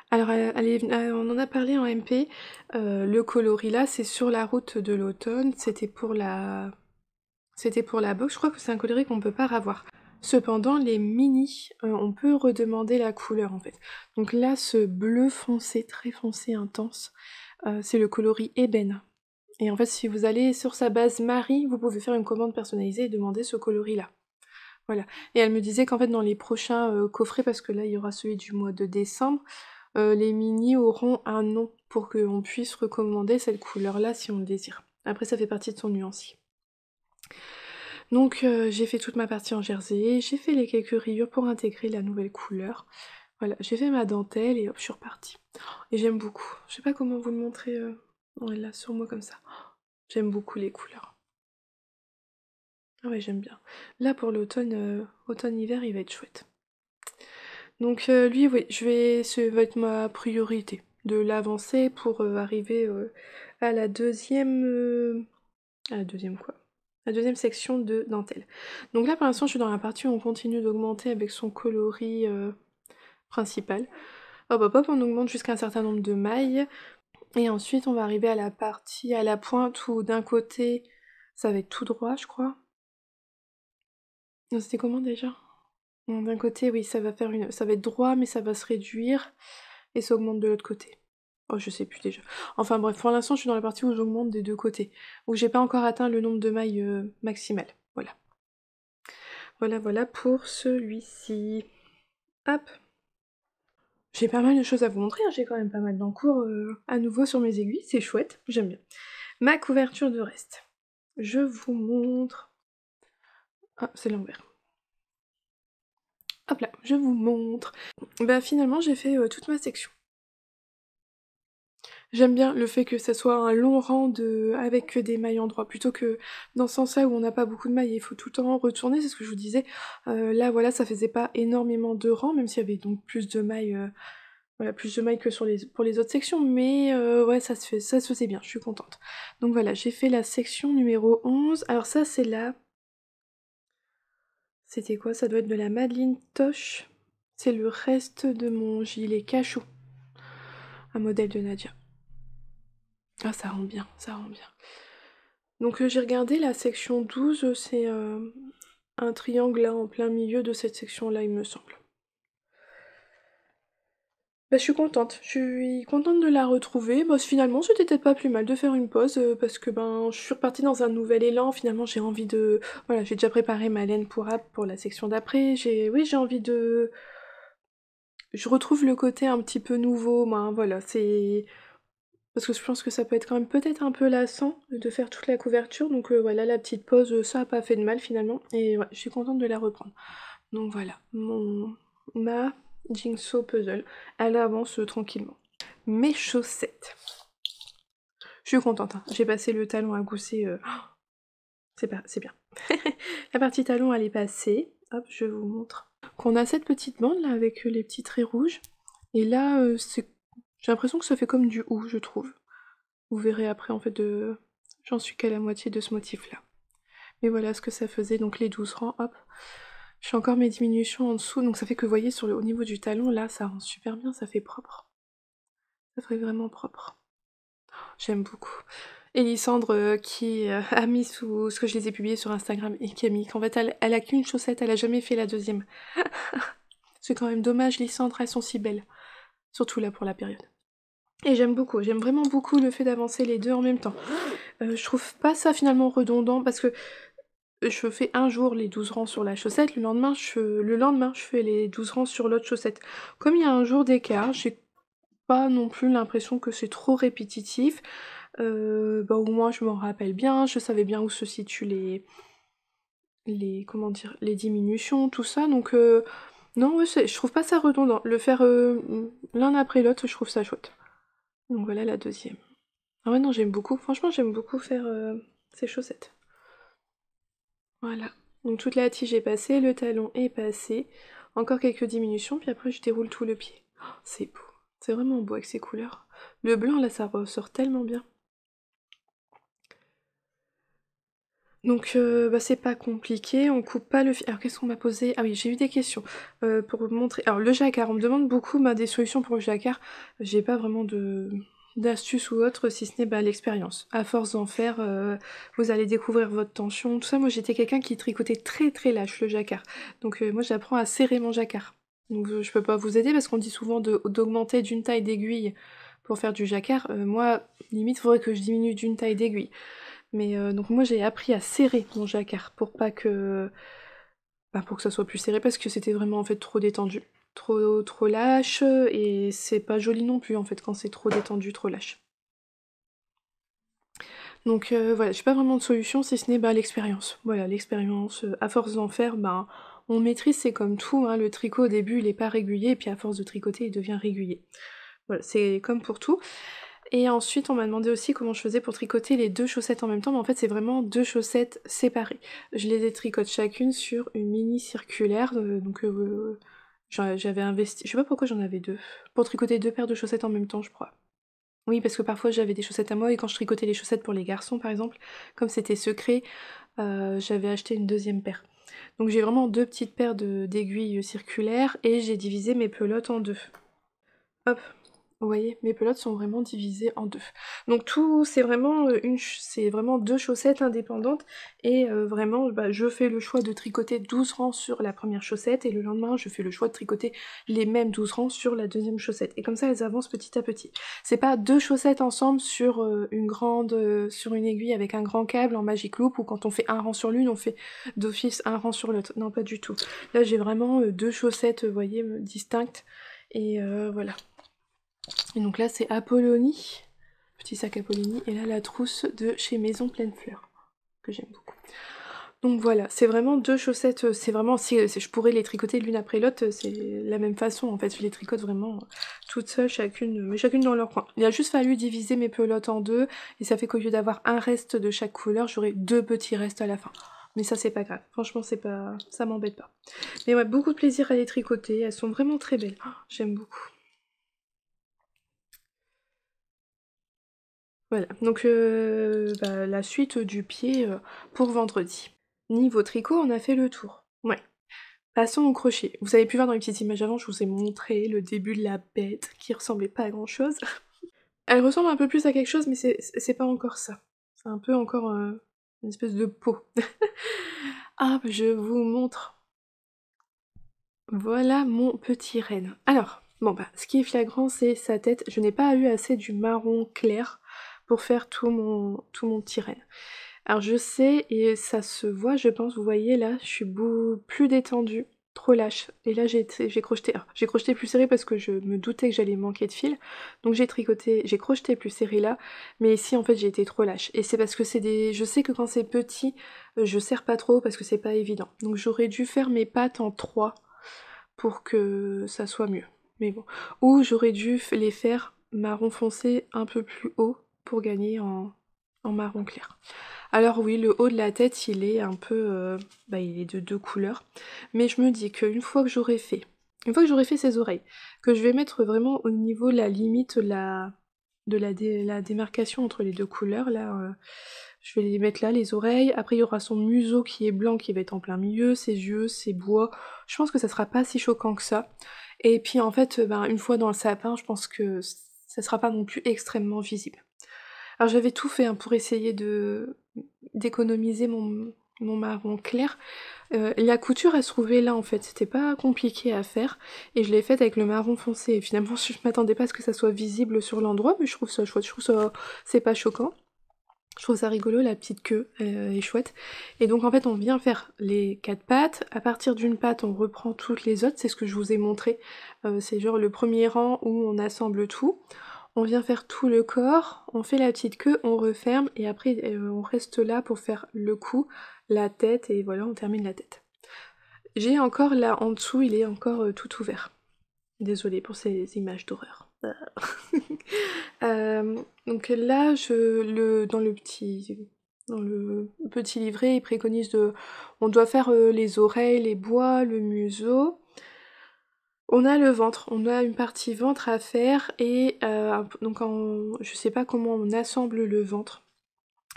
Alors on en a parlé en MP, le coloris là, c'est sur la route de l'automne, c'était pour la box, je crois que c'est un coloris qu'on peut pas ravoir. Cependant, les mini, on peut redemander la couleur en fait. Donc là, ce bleu foncé, très foncé, intense, c'est le coloris ébène. Et en fait, si vous allez sur sa base Marie, vous pouvez faire une commande personnalisée et demander ce coloris-là. Voilà. Et elle me disait qu'en fait, dans les prochains coffrets, parce que là, il y aura celui du mois de décembre, les mini auront un nom pour qu'on puisse recommander cette couleur-là si on le désire. Après, ça fait partie de son nuancier. Donc j'ai fait toute ma partie en jersey, j'ai fait les quelques rayures pour intégrer la nouvelle couleur. Voilà, j'ai fait ma dentelle et hop, je suis repartie. Et j'aime beaucoup. Je sais pas comment vous le montrer ouais, là sur moi comme ça. J'aime beaucoup les couleurs. Ah ouais, j'aime bien. Là pour l'automne, automne-hiver, il va être chouette. Donc lui, oui, ça va être ma priorité de l'avancer pour arriver à la deuxième, à la deuxième quoi? La deuxième section de dentelle. Donc là pour l'instant je suis dans la partie où on continue d'augmenter avec son coloris principal. Hop hop hop, on augmente jusqu'à un certain nombre de mailles. Et ensuite on va arriver à la partie, à la pointe où d'un côté ça va être tout droit je crois. Non, c'était comment déjà? Non, d'un côté oui ça va être droit mais ça va se réduire et ça augmente de l'autre côté. Oh je sais plus déjà. Enfin bref, pour l'instant je suis dans la partie où j'augmente des deux côtés. Où j'ai pas encore atteint le nombre de mailles maximal. Voilà. Voilà, voilà pour celui-ci. Hop. J'ai pas mal de choses à vous montrer, hein. J'ai quand même pas mal d'encours à nouveau sur mes aiguilles, c'est chouette, j'aime bien. Ma couverture de reste. Je vous montre. Ah, c'est l'envers. Hop là, je vous montre. Bah finalement j'ai fait toute ma section. J'aime bien le fait que ça soit un long rang avec que des mailles endroits, plutôt que dans ce sens-là où on n'a pas beaucoup de mailles et il faut tout le temps retourner, c'est ce que je vous disais. Là voilà, ça faisait pas énormément de rangs, même s'il y avait donc plus de mailles. Voilà, plus de mailles que pour les autres sections, mais ouais, ça se faisait bien, je suis contente. Donc voilà, j'ai fait la section numéro 11. Alors ça, c'est là. C'était quoi? Ça doit être de la Madeleine Toche. C'est le reste de mon gilet cachou. Un modèle de Nadia. Ah, ça rend bien, ça rend bien. Donc j'ai regardé la section 12, c'est un triangle là en plein milieu de cette section-là, il me semble. Bah, je suis contente de la retrouver. Bah, finalement, c'était peut-être pas plus mal de faire une pause parce que ben, je suis repartie dans un nouvel élan. Finalement, j'ai envie de. Voilà, j'ai déjà préparé ma laine pour la section d'après. Oui, j'ai envie de. Je retrouve le côté un petit peu nouveau. Ben, voilà, c'est. Parce que je pense que ça peut être quand même peut-être un peu lassant de faire toute la couverture. Donc voilà, la petite pause, ça a pas fait de mal finalement. Et ouais, je suis contente de la reprendre. Donc voilà, ma Jigsaw puzzle, elle avance tranquillement. Mes chaussettes. Je suis contente, hein. J'ai passé le talon à gousset, c'est bien. La partie talon elle est passée, hop je vous montre. Qu'on a cette petite bande là avec les petits traits rouges, et là j'ai l'impression que ça fait comme du hou je trouve. Vous verrez après en fait j'en suis qu'à la moitié de ce motif là. Mais voilà ce que ça faisait, donc les 12 rangs, hop. Je fais encore mes diminutions en dessous, donc ça fait que vous voyez au niveau du talon là ça rend super bien, ça fait propre. Ça fait vraiment propre. J'aime beaucoup. Et Lysandre qui a mis sous ce que je les ai publiés sur Instagram et qui a mis qu'en fait elle a qu'une chaussette, elle a jamais fait la deuxième. C'est quand même dommage, Lysandre, elles sont si belles. Surtout là pour la période. Et j'aime vraiment beaucoup le fait d'avancer les deux en même temps. Je trouve pas ça finalement redondant parce que je fais un jour les 12 rangs sur la chaussette, le lendemain je fais les 12 rangs sur l'autre chaussette. Comme il y a un jour d'écart, j'ai pas non plus l'impression que c'est trop répétitif. Au moins je m'en rappelle bien, je savais bien où se situent comment dire, les diminutions, tout ça, donc non, ouais, je trouve pas ça redondant. Le faire l'un après l'autre, je trouve ça chouette. Donc voilà la deuxième. Ah ouais non, j'aime beaucoup, franchement j'aime beaucoup faire ces chaussettes. Voilà, donc toute la tige est passée, le talon est passé, encore quelques diminutions, puis après je déroule tout le pied. Oh, c'est beau, c'est vraiment beau avec ces couleurs. Le blanc là, ça ressort tellement bien. Donc c'est pas compliqué, on coupe pas le fil. Alors qu'est-ce qu'on m'a posé? Ah oui, j'ai eu des questions pour vous montrer. Alors le jacquard, on me demande beaucoup des solutions pour le jacquard. J'ai pas vraiment d'astuces ou autre si ce n'est l'expérience. À force d'en faire, vous allez découvrir votre tension, tout ça. Moi j'étais quelqu'un qui tricotait très très lâche le jacquard. Donc moi j'apprends à serrer mon jacquard. Donc je peux pas vous aider parce qu'on dit souvent d'augmenter d'une taille d'aiguille pour faire du jacquard. Moi, limite, faudrait que je diminue d'une taille d'aiguille. Mais donc moi j'ai appris à serrer mon jacquard pour pas que... pour que ça soit plus serré parce que c'était vraiment en fait trop détendu. Trop lâche et c'est pas joli non plus en fait quand c'est trop détendu, trop lâche. Donc voilà, j'ai pas vraiment de solution si ce n'est l'expérience. Voilà, l'expérience, à force d'en faire, on maîtrise, c'est comme tout, hein, le tricot au début il est pas régulier et puis à force de tricoter il devient régulier. Voilà, c'est comme pour tout. Et ensuite, on m'a demandé aussi comment je faisais pour tricoter les deux chaussettes en même temps, mais en fait, c'est vraiment deux chaussettes séparées. Je les détricote chacune sur une mini circulaire, j'avais investi... Je sais pas pourquoi j'en avais deux. Pour tricoter deux paires de chaussettes en même temps, je crois. Oui, parce que parfois j'avais des chaussettes à moi, et quand je tricotais les chaussettes pour les garçons, par exemple, comme c'était secret, j'avais acheté une deuxième paire. Donc j'ai vraiment deux petites paires d'aiguilles circulaires, et j'ai divisé mes pelotes en deux. Hop, vous voyez, mes pelotes sont vraiment divisées en deux. Donc tout, c'est vraiment c'est vraiment deux chaussettes indépendantes et vraiment, je fais le choix de tricoter 12 rangs sur la première chaussette et le lendemain, je fais le choix de tricoter les mêmes 12 rangs sur la deuxième chaussette. Et comme ça, elles avancent petit à petit. C'est pas deux chaussettes ensemble sur sur une aiguille avec un grand câble en magic loop ou quand on fait un rang sur l'une, on fait d'office un rang sur l'autre. Non, pas du tout. Là, j'ai vraiment deux chaussettes, vous voyez, distinctes et voilà. Et donc là c'est Apollonie, petit sac Apollonie, et là la trousse de chez Maison Pleine Fleur, que j'aime beaucoup. Donc voilà, c'est vraiment deux chaussettes, c'est vraiment, si je pourrais les tricoter l'une après l'autre, c'est la même façon en fait, je les tricote vraiment toutes seules, mais chacune dans leur coin. Il a juste fallu diviser mes pelotes en deux, et ça fait qu'au lieu d'avoir un reste de chaque couleur, j'aurai deux petits restes à la fin. Mais ça c'est pas grave, franchement ça m'embête pas. Mais ouais, beaucoup de plaisir à les tricoter, elles sont vraiment très belles, j'aime beaucoup. Voilà, donc la suite du pied pour vendredi. Niveau tricot, on a fait le tour. Ouais. Passons au crochet. Vous avez pu voir dans les petites images avant, je vous ai montré le début de la bête qui ressemblait pas à grand chose. Elle ressemble un peu plus à quelque chose, mais c'est pas encore ça. C'est un peu encore une espèce de peau. Ah, je vous montre. Voilà mon petit renne. Alors, ce qui est flagrant, c'est sa tête. Je n'ai pas eu assez du marron clair pour faire tout mon petit renne. Alors je sais, et ça se voit je pense, vous voyez là, je suis plus détendue. trop lâche. Et là j'ai crocheté, alors, j'ai crocheté plus serré parce que je me doutais que j'allais manquer de fil, donc j'ai crocheté plus serré là, mais ici en fait j'ai été trop lâche. Et c'est parce que je sais que quand c'est petit, je serre pas trop parce que c'est pas évident. Donc j'aurais dû faire mes pattes en 3 pour que ça soit mieux. Mais bon. Ou j'aurais dû les faire marron foncé un peu plus haut pour gagner en marron clair. Alors oui, le haut de la tête, il est un peu... il est de 2 couleurs. Mais je me dis qu'une fois que j'aurai fait... Une fois que j'aurai fait ses oreilles, que je vais mettre vraiment au niveau la limite la démarcation entre les deux couleurs, là, je vais les mettre là, les oreilles. Après, il y aura son museau qui est blanc, qui va être en plein milieu, ses yeux, ses bois. Je pense que ça sera pas si choquant que ça. Et puis en fait, une fois dans le sapin, je pense que ça sera pas non plus extrêmement visible. Alors j'avais tout fait hein, pour essayer d'économiser mon marron clair. La couture elle se trouvait là en fait, c'était pas compliqué à faire et je l'ai faite avec le marron foncé. Et finalement je m'attendais pas à ce que ça soit visible sur l'endroit, mais je trouve ça chouette, je trouve ça c'est pas choquant. Je trouve ça rigolo, la petite queue est chouette. Et donc en fait on vient faire les 4 pattes, à partir d'une patte on reprend toutes les autres, c'est ce que je vous ai montré. C'est genre le premier rang où on assemble tout. On vient faire tout le corps, on fait la petite queue, on referme et après on reste là pour faire le cou, la tête et voilà on termine la tête. J'ai encore là en dessous, il est encore tout ouvert. Désolée pour ces images d'horreur. Donc là, dans le petit livret, il préconise on doit faire les oreilles, les bois, le museau. On a le ventre, on a une partie ventre à faire et donc je sais pas comment on assemble le ventre,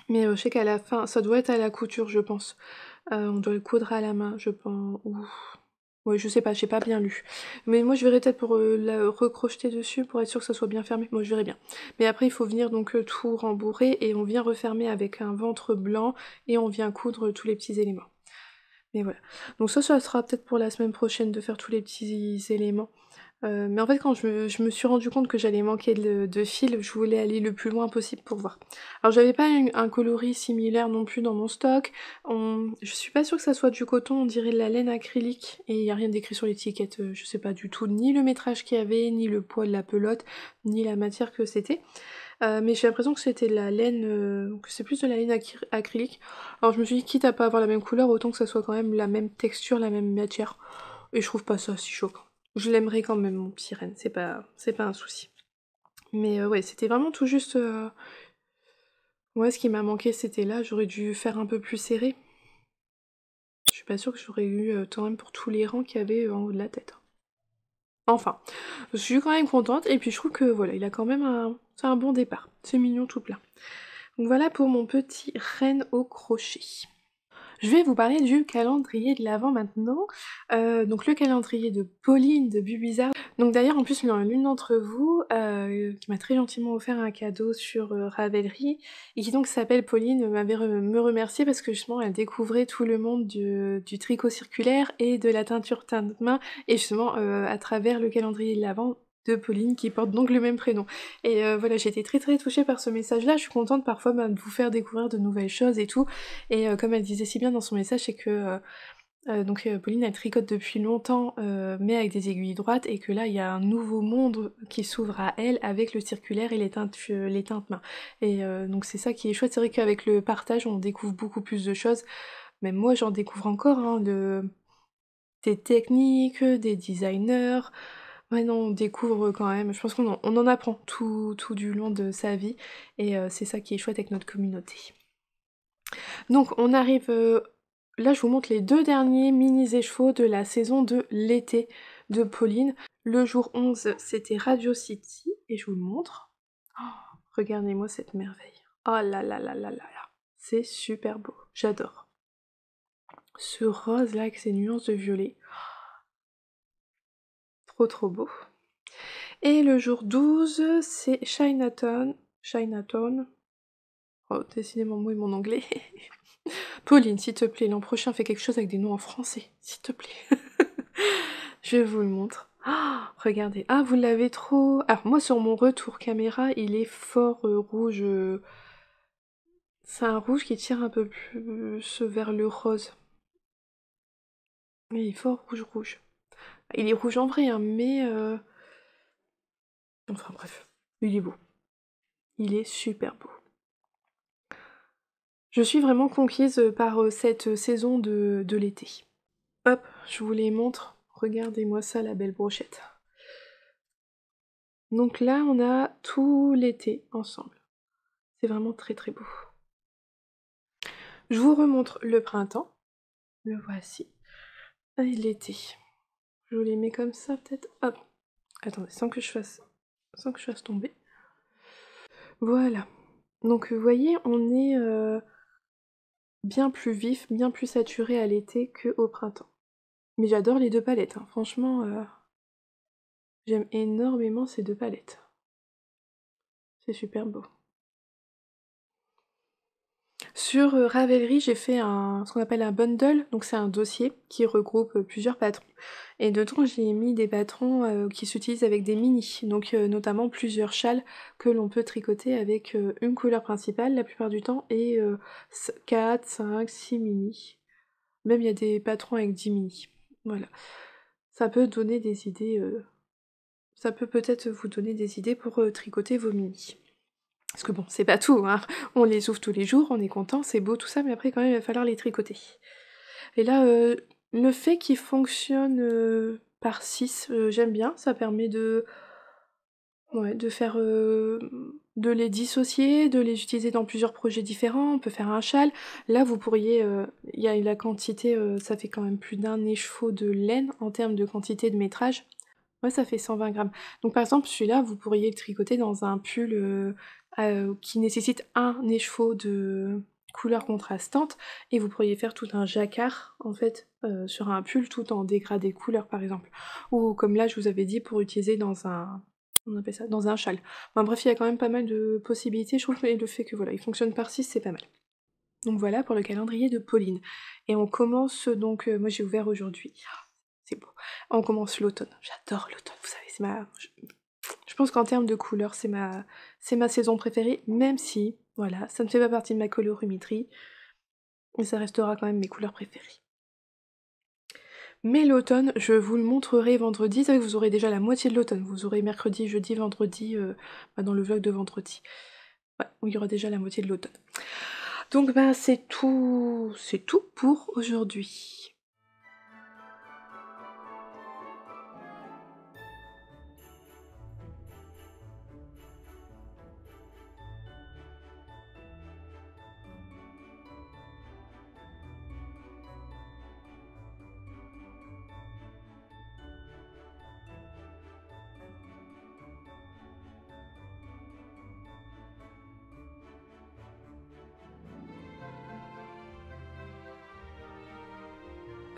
mais je sais qu'à la fin, ça doit être à la couture, je pense. On doit le coudre à la main, je pense. Ou... Ouais, je sais pas, j'ai pas bien lu. Mais moi je verrai peut-être pour la recrocheter dessus pour être sûr que ça soit bien fermé. Moi je verrai bien. Mais après il faut venir donc tout rembourrer et on vient refermer avec un ventre blanc et on vient coudre tous les petits éléments. Mais voilà. Donc ça sera peut-être pour la semaine prochaine de faire tous les petits éléments. Mais en fait quand je me suis rendu compte que j'allais manquer de fil, je voulais aller le plus loin possible pour voir. Alors j'avais pas un coloris similaire non plus dans mon stock, je suis pas sûre que ça soit du coton, on dirait de la laine acrylique, et il y a rien d'écrit sur l'étiquette, je sais pas du tout, ni le métrage qu'il y avait, ni le poids de la pelote, ni la matière que c'était. Mais j'ai l'impression que c'était de la laine, que c'est plus de la laine acrylique. Alors je me suis dit, quitte à pas avoir la même couleur, autant que ça soit quand même la même texture, la même matière. Et je trouve pas ça si choquant. Je l'aimerais quand même, mon petit renne, c'est pas un souci. Mais ouais, c'était vraiment tout juste... Ouais, ce qui m'a manqué, c'était là, j'aurais dû faire un peu plus serré. Je suis pas sûre que j'aurais eu temps même pour tous les rangs qu'il y avait en haut de la tête. Enfin, je suis quand même contente, et puis je trouve que voilà, il a quand même c'est un bon départ. C'est mignon tout plein. Donc voilà pour mon petit renne au crochet. Je vais vous parler du calendrier de l'Avent maintenant. Donc le calendrier de Pauline de Bubizarre. Donc d'ailleurs en plus l'une d'entre vous qui m'a très gentiment offert un cadeau sur Ravelry et qui donc s'appelle Pauline m'avait me remercié parce que justement elle découvrait tout le monde du tricot circulaire et de la teinture teinte main et justement à travers le calendrier de l'Avent de Pauline qui porte donc le même prénom. Et voilà, j'ai été très très touchée par ce message-là, je suis contente parfois de vous faire découvrir de nouvelles choses et tout, et comme elle disait si bien dans son message, c'est que Pauline elle tricote depuis longtemps, mais avec des aiguilles droites, et que là il y a un nouveau monde qui s'ouvre à elle avec le circulaire et les teintes main. Et donc c'est ça qui est chouette, c'est vrai qu'avec le partage on découvre beaucoup plus de choses, même moi j'en découvre encore, hein, des techniques, des designers. Ouais non, on découvre quand même, je pense on en apprend tout du long de sa vie, et c'est ça qui est chouette avec notre communauté. Donc on arrive, là je vous montre les 2 derniers mini-échevaux de la saison de l'été de Pauline. Le jour 11 c'était Radio City, et je vous le montre. Oh, regardez-moi cette merveille. Oh là là là là là là. C'est super beau, j'adore. Ce rose là avec ces nuances de violet. Trop trop beau. Et le jour 12, c'est Chinatown. Oh, décidément, moi et mon anglais. Pauline, s'il te plaît, l'an prochain, fais quelque chose avec des noms en français, s'il te plaît. Je vous le montre. Ah, regardez. Ah, vous l'avez trop... Alors, moi, sur mon retour caméra, il est fort rouge. C'est un rouge qui tire un peu plus vers le rose. Il est fort rouge. Il est rouge en vrai, hein, mais... Enfin bref, il est beau. Il est super beau. Je suis vraiment conquise par cette saison de l'été. Hop, je vous les montre. Regardez-moi ça, la belle brochette. Donc là, on a tout l'été ensemble. C'est vraiment très très beau. Je vous remontre le printemps. Le voici. Et l'été. Je vous les mets comme ça peut-être. Hop. Attendez, sans que je fasse tomber. Voilà. Donc vous voyez, on est bien plus vif, bien plus saturé à l'été qu'au printemps. Mais j'adore les deux palettes, hein. Franchement, j'aime énormément ces deux palettes. C'est super beau. Sur Ravelry, j'ai fait ce qu'on appelle un bundle, donc c'est un dossier qui regroupe plusieurs patrons. Et dedans, j'ai mis des patrons qui s'utilisent avec des mini, donc notamment plusieurs châles que l'on peut tricoter avec une couleur principale la plupart du temps, et 4, 5, 6 mini. Même il y a des patrons avec 10 mini. Voilà. Ça peut donner des idées, ça peut peut-être vous donner des idées pour tricoter vos mini. Parce que bon, c'est pas tout, hein. On les ouvre tous les jours, on est content, c'est beau tout ça, mais après quand même il va falloir les tricoter. Et là, le fait qu'ils fonctionnent par 6, j'aime bien, ça permet de faire, de les dissocier, de les utiliser dans plusieurs projets différents, on peut faire un châle. Là vous pourriez, il y a la quantité, ça fait quand même plus d'1 écheveau de laine en termes de quantité de métrage. Ouais, ça fait 120 grammes. Donc par exemple, celui-là, vous pourriez le tricoter dans un pull qui nécessite un écheveau de couleur contrastante, et vous pourriez faire tout un jacquard, en fait, sur un pull tout en dégradé couleur, par exemple. Ou comme là, je vous avais dit, pour utiliser dans un... On appelle ça dans un châle. Enfin, bref, il y a quand même pas mal de possibilités, je trouve, et le fait que voilà, il fonctionne par 6, c'est pas mal. Donc voilà pour le calendrier de Pauline. Et on commence donc, moi j'ai ouvert aujourd'hui. C'est beau. On commence l'automne. J'adore l'automne, vous savez, c'est ma... Je pense qu'en termes de couleurs, c'est ma saison préférée, même si, voilà, ça ne fait pas partie de ma colorimétrie, mais ça restera quand même mes couleurs préférées. Mais l'automne, je vous le montrerai vendredi, c'est vrai que vous aurez déjà la moitié de l'automne, vous aurez mercredi, jeudi, vendredi, dans le vlog de vendredi. Ouais, où il y aura déjà la moitié de l'automne. Donc bah c'est tout pour aujourd'hui.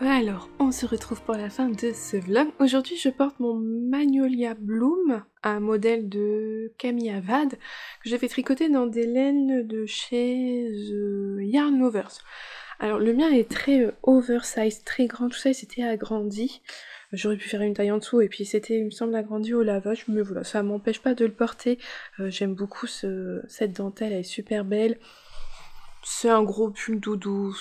Alors, on se retrouve pour la fin de ce vlog. Aujourd'hui, je porte mon Magnolia Bloom, un modèle de Camille Avad, que j'ai fait tricoter dans des laines de chez Yarn Lovers. Alors, le mien est très oversize, très grand, tout ça, il s'était agrandi. J'aurais pu faire une taille en dessous, et puis c'était, il me semble, agrandi au lavage, mais voilà, ça m'empêche pas de le porter. J'aime beaucoup cette dentelle, elle est super belle. C'est un gros pull doudou,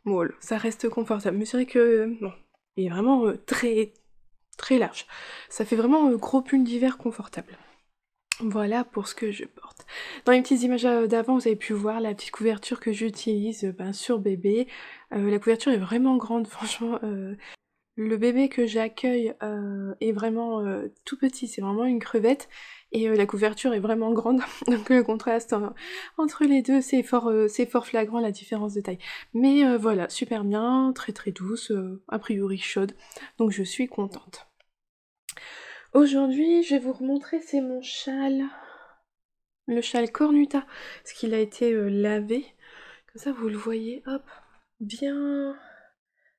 voilà, ça reste confortable. Mais c'est vrai que, bon, il est vraiment très très large. Ça fait vraiment gros pull d'hiver confortable. Voilà pour ce que je porte. Dans les petites images d'avant, vous avez pu voir la petite couverture que j'utilise sur bébé. La couverture est vraiment grande, franchement. Le bébé que j'accueille est vraiment tout petit, c'est vraiment une crevette, et la couverture est vraiment grande, donc le contraste entre les deux, c'est fort flagrant la différence de taille. Mais voilà, super bien, très très douce, a priori chaude, donc je suis contente. Aujourd'hui, je vais vous remontrer, c'est mon châle, le châle Cornuta, parce qu'il a été lavé, comme ça vous le voyez, hop, bien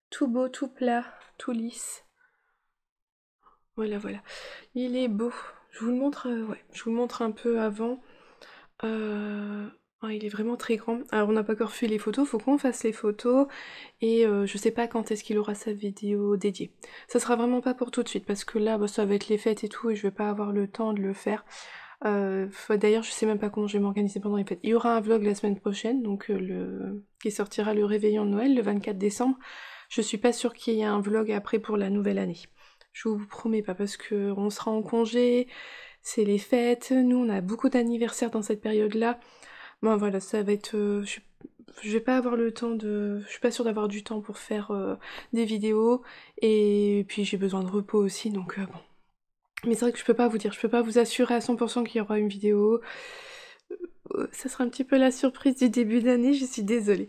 tout beau, tout plat, tout lisse. Voilà, voilà. Il est beau. Je vous le montre, ouais, je vous le montre un peu avant. Il est vraiment très grand. Alors on n'a pas encore fait les photos, faut qu'on fasse les photos. Et je sais pas quand est-ce qu'il aura sa vidéo dédiée. Ça sera vraiment pas pour tout de suite, parce que là, bah, ça va être les fêtes et tout, et je vais pas avoir le temps de le faire. D'ailleurs, je sais même pas comment je vais m'organiser pendant les fêtes. Il y aura un vlog la semaine prochaine, donc qui sortira le réveillon de Noël, le 24 décembre. je suis pas sûre qu'il y ait un vlog après pour la nouvelle année. Je vous promets pas, parce que on sera en congé, c'est les fêtes, nous on a beaucoup d'anniversaires dans cette période-là. Bon voilà, ça va être... je vais pas avoir le temps de... Je suis pas sûre d'avoir du temps pour faire des vidéos, et puis j'ai besoin de repos aussi, donc bon. Mais c'est vrai que je peux pas vous dire, je peux pas vous assurer à 100% qu'il y aura une vidéo. Ça sera un petit peu la surprise du début d'année, je suis désolée.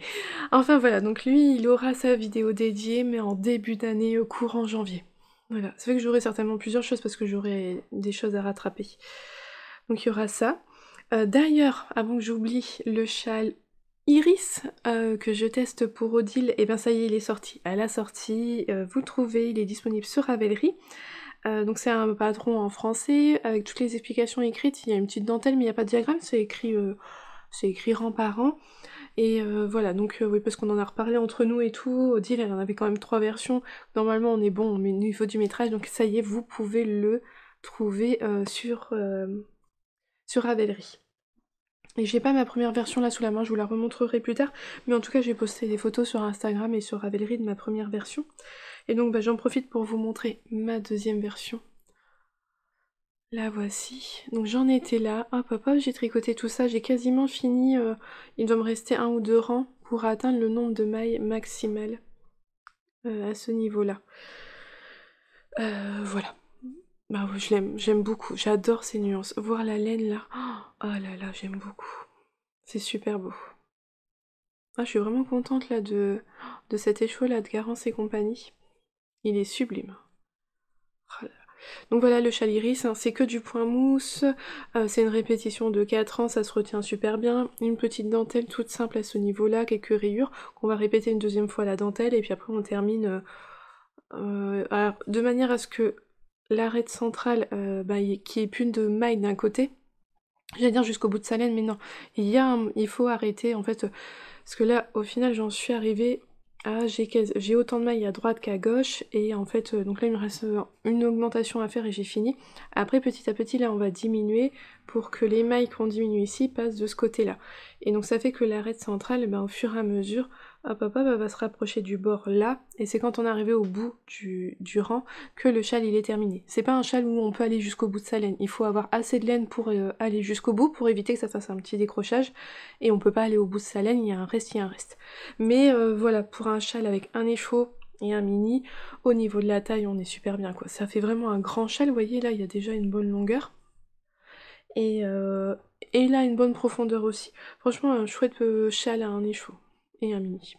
Enfin voilà, donc lui, il aura sa vidéo dédiée, mais en début d'année, courant janvier. Voilà, ça fait que j'aurai certainement plusieurs choses parce que j'aurai des choses à rattraper. Donc il y aura ça. D'ailleurs, avant que j'oublie, le châle Iris que je teste pour Odile, et bien ça y est, il est sorti. À la sortie, vous le trouvez, il est disponible sur Ravelry. Donc c'est un patron en français, avec toutes les explications écrites, il y a une petite dentelle mais il n'y a pas de diagramme, c'est écrit rang par rang. Et voilà, donc oui, parce qu'on en a reparlé entre nous et tout, Odile elle en avait quand même 3 versions, normalement on est bon au niveau du métrage, donc ça y est, vous pouvez le trouver sur Ravelry. Et j'ai pas ma première version là sous la main, je vous la remontrerai plus tard, mais en tout cas j'ai posté des photos sur Instagram et sur Ravelry de ma première version. Et donc bah, j'en profite pour vous montrer ma deuxième version. La voici. Donc j'en étais là, hop hop hop, j'ai tricoté tout ça, j'ai quasiment fini, il doit me rester 1 ou 2 rangs pour atteindre le nombre de mailles maximal à ce niveau-là. Voilà. Bah oui, j'aime beaucoup, j'adore ces nuances. Voir la laine là, oh là là, j'aime beaucoup. C'est super beau. Ah, je suis vraiment contente là de cet écheveau là de Garance et compagnie. Il est sublime. Oh là là. Donc voilà le châle Iris, hein, c'est que du point mousse, c'est une répétition de 4 ans, ça se retient super bien. Une petite dentelle toute simple à ce niveau-là, quelques rayures, qu'on va répéter une deuxième fois la dentelle, et puis après on termine alors, de manière à ce que l'arête centrale, qu'il n'y ait plus de mailles d'un côté, j'allais dire jusqu'au bout de sa laine, mais non, il faut arrêter en fait, parce que là au final j'en suis arrivée à j'ai autant de mailles à droite qu'à gauche, et en fait donc là il me reste une augmentation à faire et j'ai fini. Après petit à petit là on va diminuer pour que les mailles qu'on diminue ici passent de ce côté là, et donc ça fait que l'arête centrale, au fur et à mesure, hop hop hop, elle va se rapprocher du bord là, et c'est quand on est arrivé au bout du rang que le châle il est terminé. C'est pas un châle où on peut aller jusqu'au bout de sa laine, il faut avoir assez de laine pour aller jusqu'au bout, pour éviter que ça fasse un petit décrochage, et on peut pas aller au bout de sa laine, il y a un reste, il y a un reste. Mais voilà, pour un châle avec un écheveau et un mini, au niveau de la taille on est super bien quoi. Ça fait vraiment un grand châle, vous voyez là il y a déjà une bonne longueur. Et, il a une bonne profondeur aussi. Franchement un chouette châle à un écheveau et un mini.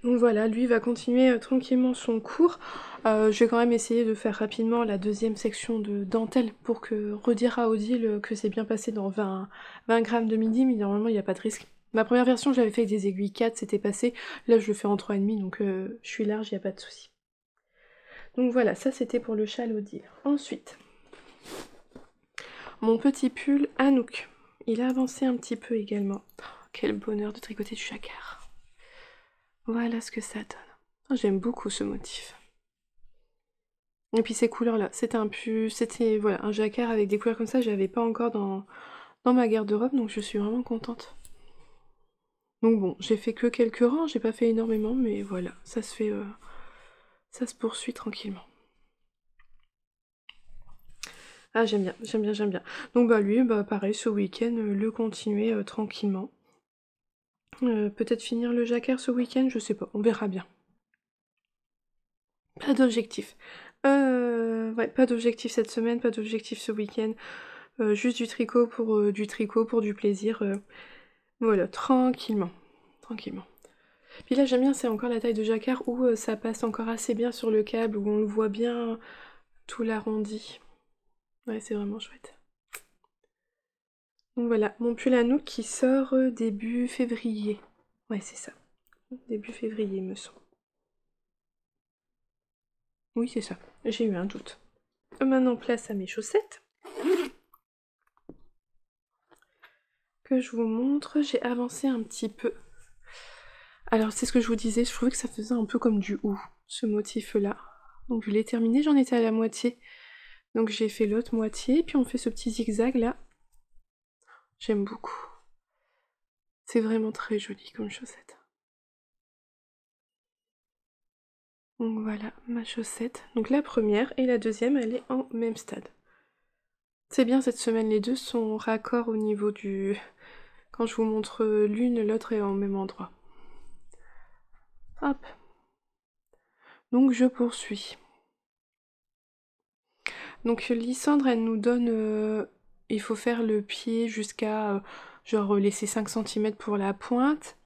Donc voilà, lui va continuer tranquillement son cours. Je vais quand même essayer de faire rapidement la deuxième section de dentelle pour redire à Odile que c'est bien passé dans 20 grammes de midi, mais normalement il n'y a pas de risque. Ma première version, je l'avais fait avec des aiguilles 4, c'était passé. Là, je le fais en 3,5, donc je suis large, il n'y a pas de souci. Donc voilà, ça c'était pour le châle Odile. Ensuite, mon petit pull Anouk. Il a avancé un petit peu également. Oh, quel bonheur de tricoter du jacquard. Voilà ce que ça donne. Oh, j'aime beaucoup ce motif. Et puis ces couleurs-là, c'était voilà, un jacquard avec des couleurs comme ça, j'avais pas encore dans ma garde-robe, donc je suis vraiment contente. Donc bon, j'ai fait que quelques rangs, j'ai pas fait énormément, mais voilà, ça se fait, ça se poursuit tranquillement. Ah j'aime bien, j'aime bien, j'aime bien. Donc bah lui, pareil, ce week-end, le continuer tranquillement. Peut-être finir le jacquard ce week-end, je sais pas, on verra bien. Pas d'objectif. Ouais, pas d'objectif cette semaine, pas d'objectif ce week-end. Juste du tricot pour du plaisir. Voilà, tranquillement. Tranquillement. Puis là, j'aime bien, c'est encore la taille de jacquard où ça passe encore assez bien sur le câble, où on le voit bien tout l'arrondi. Ouais, c'est vraiment chouette. Donc voilà, mon pull Anouk qui sort début février. Ouais, c'est ça. Début février, me semble. Oui, c'est ça. J'ai eu un doute. Maintenant, place à mes chaussettes. Que je vous montre, j'ai avancé un petit peu. Alors, c'est ce que je vous disais, je trouvais que ça faisait un peu comme du hou, ce motif-là. Donc je l'ai terminé, j'en étais à la moitié. Donc j'ai fait l'autre moitié, puis on fait ce petit zigzag là. J'aime beaucoup. C'est vraiment très joli comme chaussette. Donc voilà, ma chaussette. Donc la première et la deuxième, elle est en même stade. C'est bien cette semaine, les deux sont raccords au niveau du... Quand je vous montre l'une, l'autre est au même endroit. Hop. Donc je poursuis. Donc Lysandre, elle nous donne... il faut faire le pied jusqu'à... genre laisser 5 cm pour la pointe.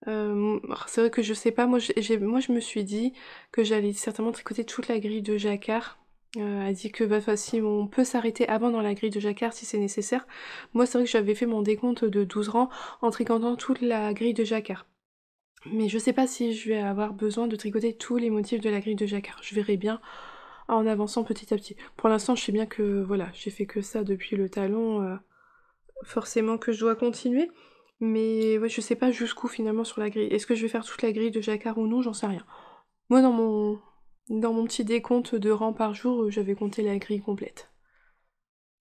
C'est vrai que je sais pas, moi je me suis dit que j'allais certainement tricoter toute la grille de jacquard. Elle dit que bah, si on peut s'arrêter avant dans la grille de jacquard si c'est nécessaire. Moi c'est vrai que j'avais fait mon décompte de 12 rangs en tricotant toute la grille de jacquard. Mais je sais pas si je vais avoir besoin de tricoter tous les motifs de la grille de jacquard. Je verrai bien en avançant petit à petit. Pour l'instant je sais bien que voilà, j'ai fait que ça depuis le talon. Forcément que je dois continuer. Mais ouais, je sais pas jusqu'où finalement sur la grille. Est-ce que je vais faire toute la grille de jacquard ou non, j'en sais rien. Moi dans mon petit décompte de rangs par jour, j'avais compté la grille complète.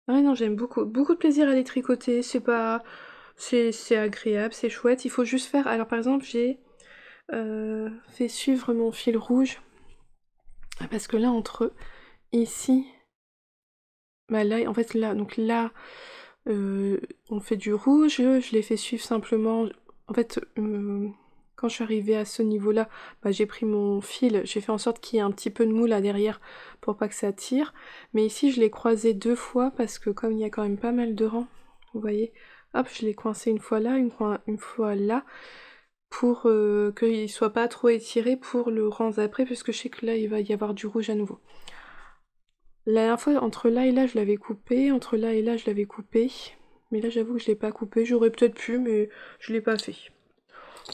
Ouais non, j'aime beaucoup. Beaucoup de plaisir à les tricoter, c'est pas. C'est agréable, c'est chouette. Il faut juste faire. Alors par exemple, j'ai fait suivre mon fil rouge. Parce que là, entre ici. Bah là, en fait là, donc là. On fait du rouge, je l'ai fait suivre simplement. En fait, quand je suis arrivée à ce niveau-là, bah, j'ai pris mon fil, j'ai fait en sorte qu'il y ait un petit peu de mou là derrière pour pas que ça tire. Mais ici, je l'ai croisé 2 fois parce que comme il y a quand même pas mal de rangs, vous voyez, hop, je l'ai coincé une fois là, une fois là, pour qu'il soit pas trop étiré pour le rang après, parce que je sais que là, il va y avoir du rouge à nouveau. La dernière fois, entre là et là, je l'avais coupé. Entre là et là, je l'avais coupé. Mais là, j'avoue que je l'ai pas coupé. J'aurais peut-être pu, mais je l'ai pas fait.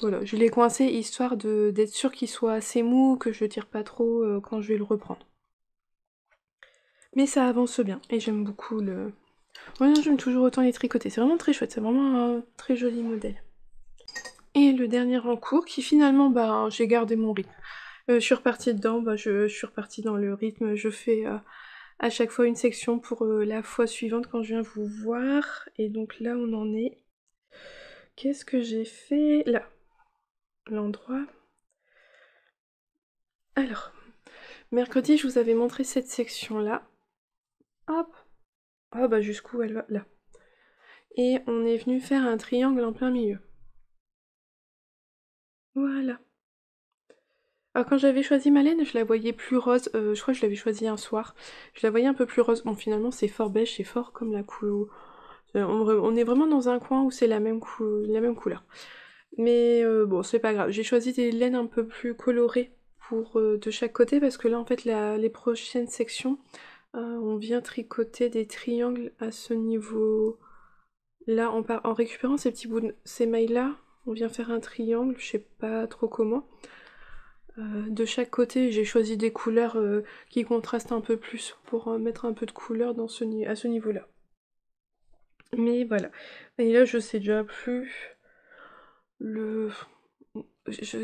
Voilà, je l'ai coincé histoire d'être sûr qu'il soit assez mou, que je tire pas trop quand je vais le reprendre. Mais ça avance bien, et j'aime beaucoup le... Ouais, j'aime toujours autant les tricoter. C'est vraiment très chouette, c'est vraiment un très joli modèle. Et le dernier en cours, qui finalement, bah, j'ai gardé mon rythme. Je suis repartie dedans, bah, je suis repartie dans le rythme, je fais... à chaque fois une section pour la fois suivante quand je viens vous voir. Et donc là, on en est... Qu'est-ce que j'ai fait là? L'endroit. Alors, mercredi, je vous avais montré cette section-là. Hop. Ah bah jusqu'où elle va? Là. Et on est venu faire un triangle en plein milieu. Voilà. Alors quand j'avais choisi ma laine, je la voyais plus rose. Je crois que je l'avais choisie un soir. Je la voyais un peu plus rose. Bon, finalement, c'est fort beige, c'est fort comme la couleur. On est vraiment dans un coin où c'est la même couleur. Mais bon, c'est pas grave. J'ai choisi des laines un peu plus colorées pour de chaque côté parce que là, en fait, les prochaines sections, on vient tricoter des triangles à ce niveau. Là, en récupérant ces petits bouts ces mailles-là, on vient faire un triangle, je sais pas trop comment. De chaque côté, j'ai choisi des couleurs qui contrastent un peu plus pour mettre un peu de couleur à ce niveau-là. Mais voilà. Et là, je sais déjà plus le...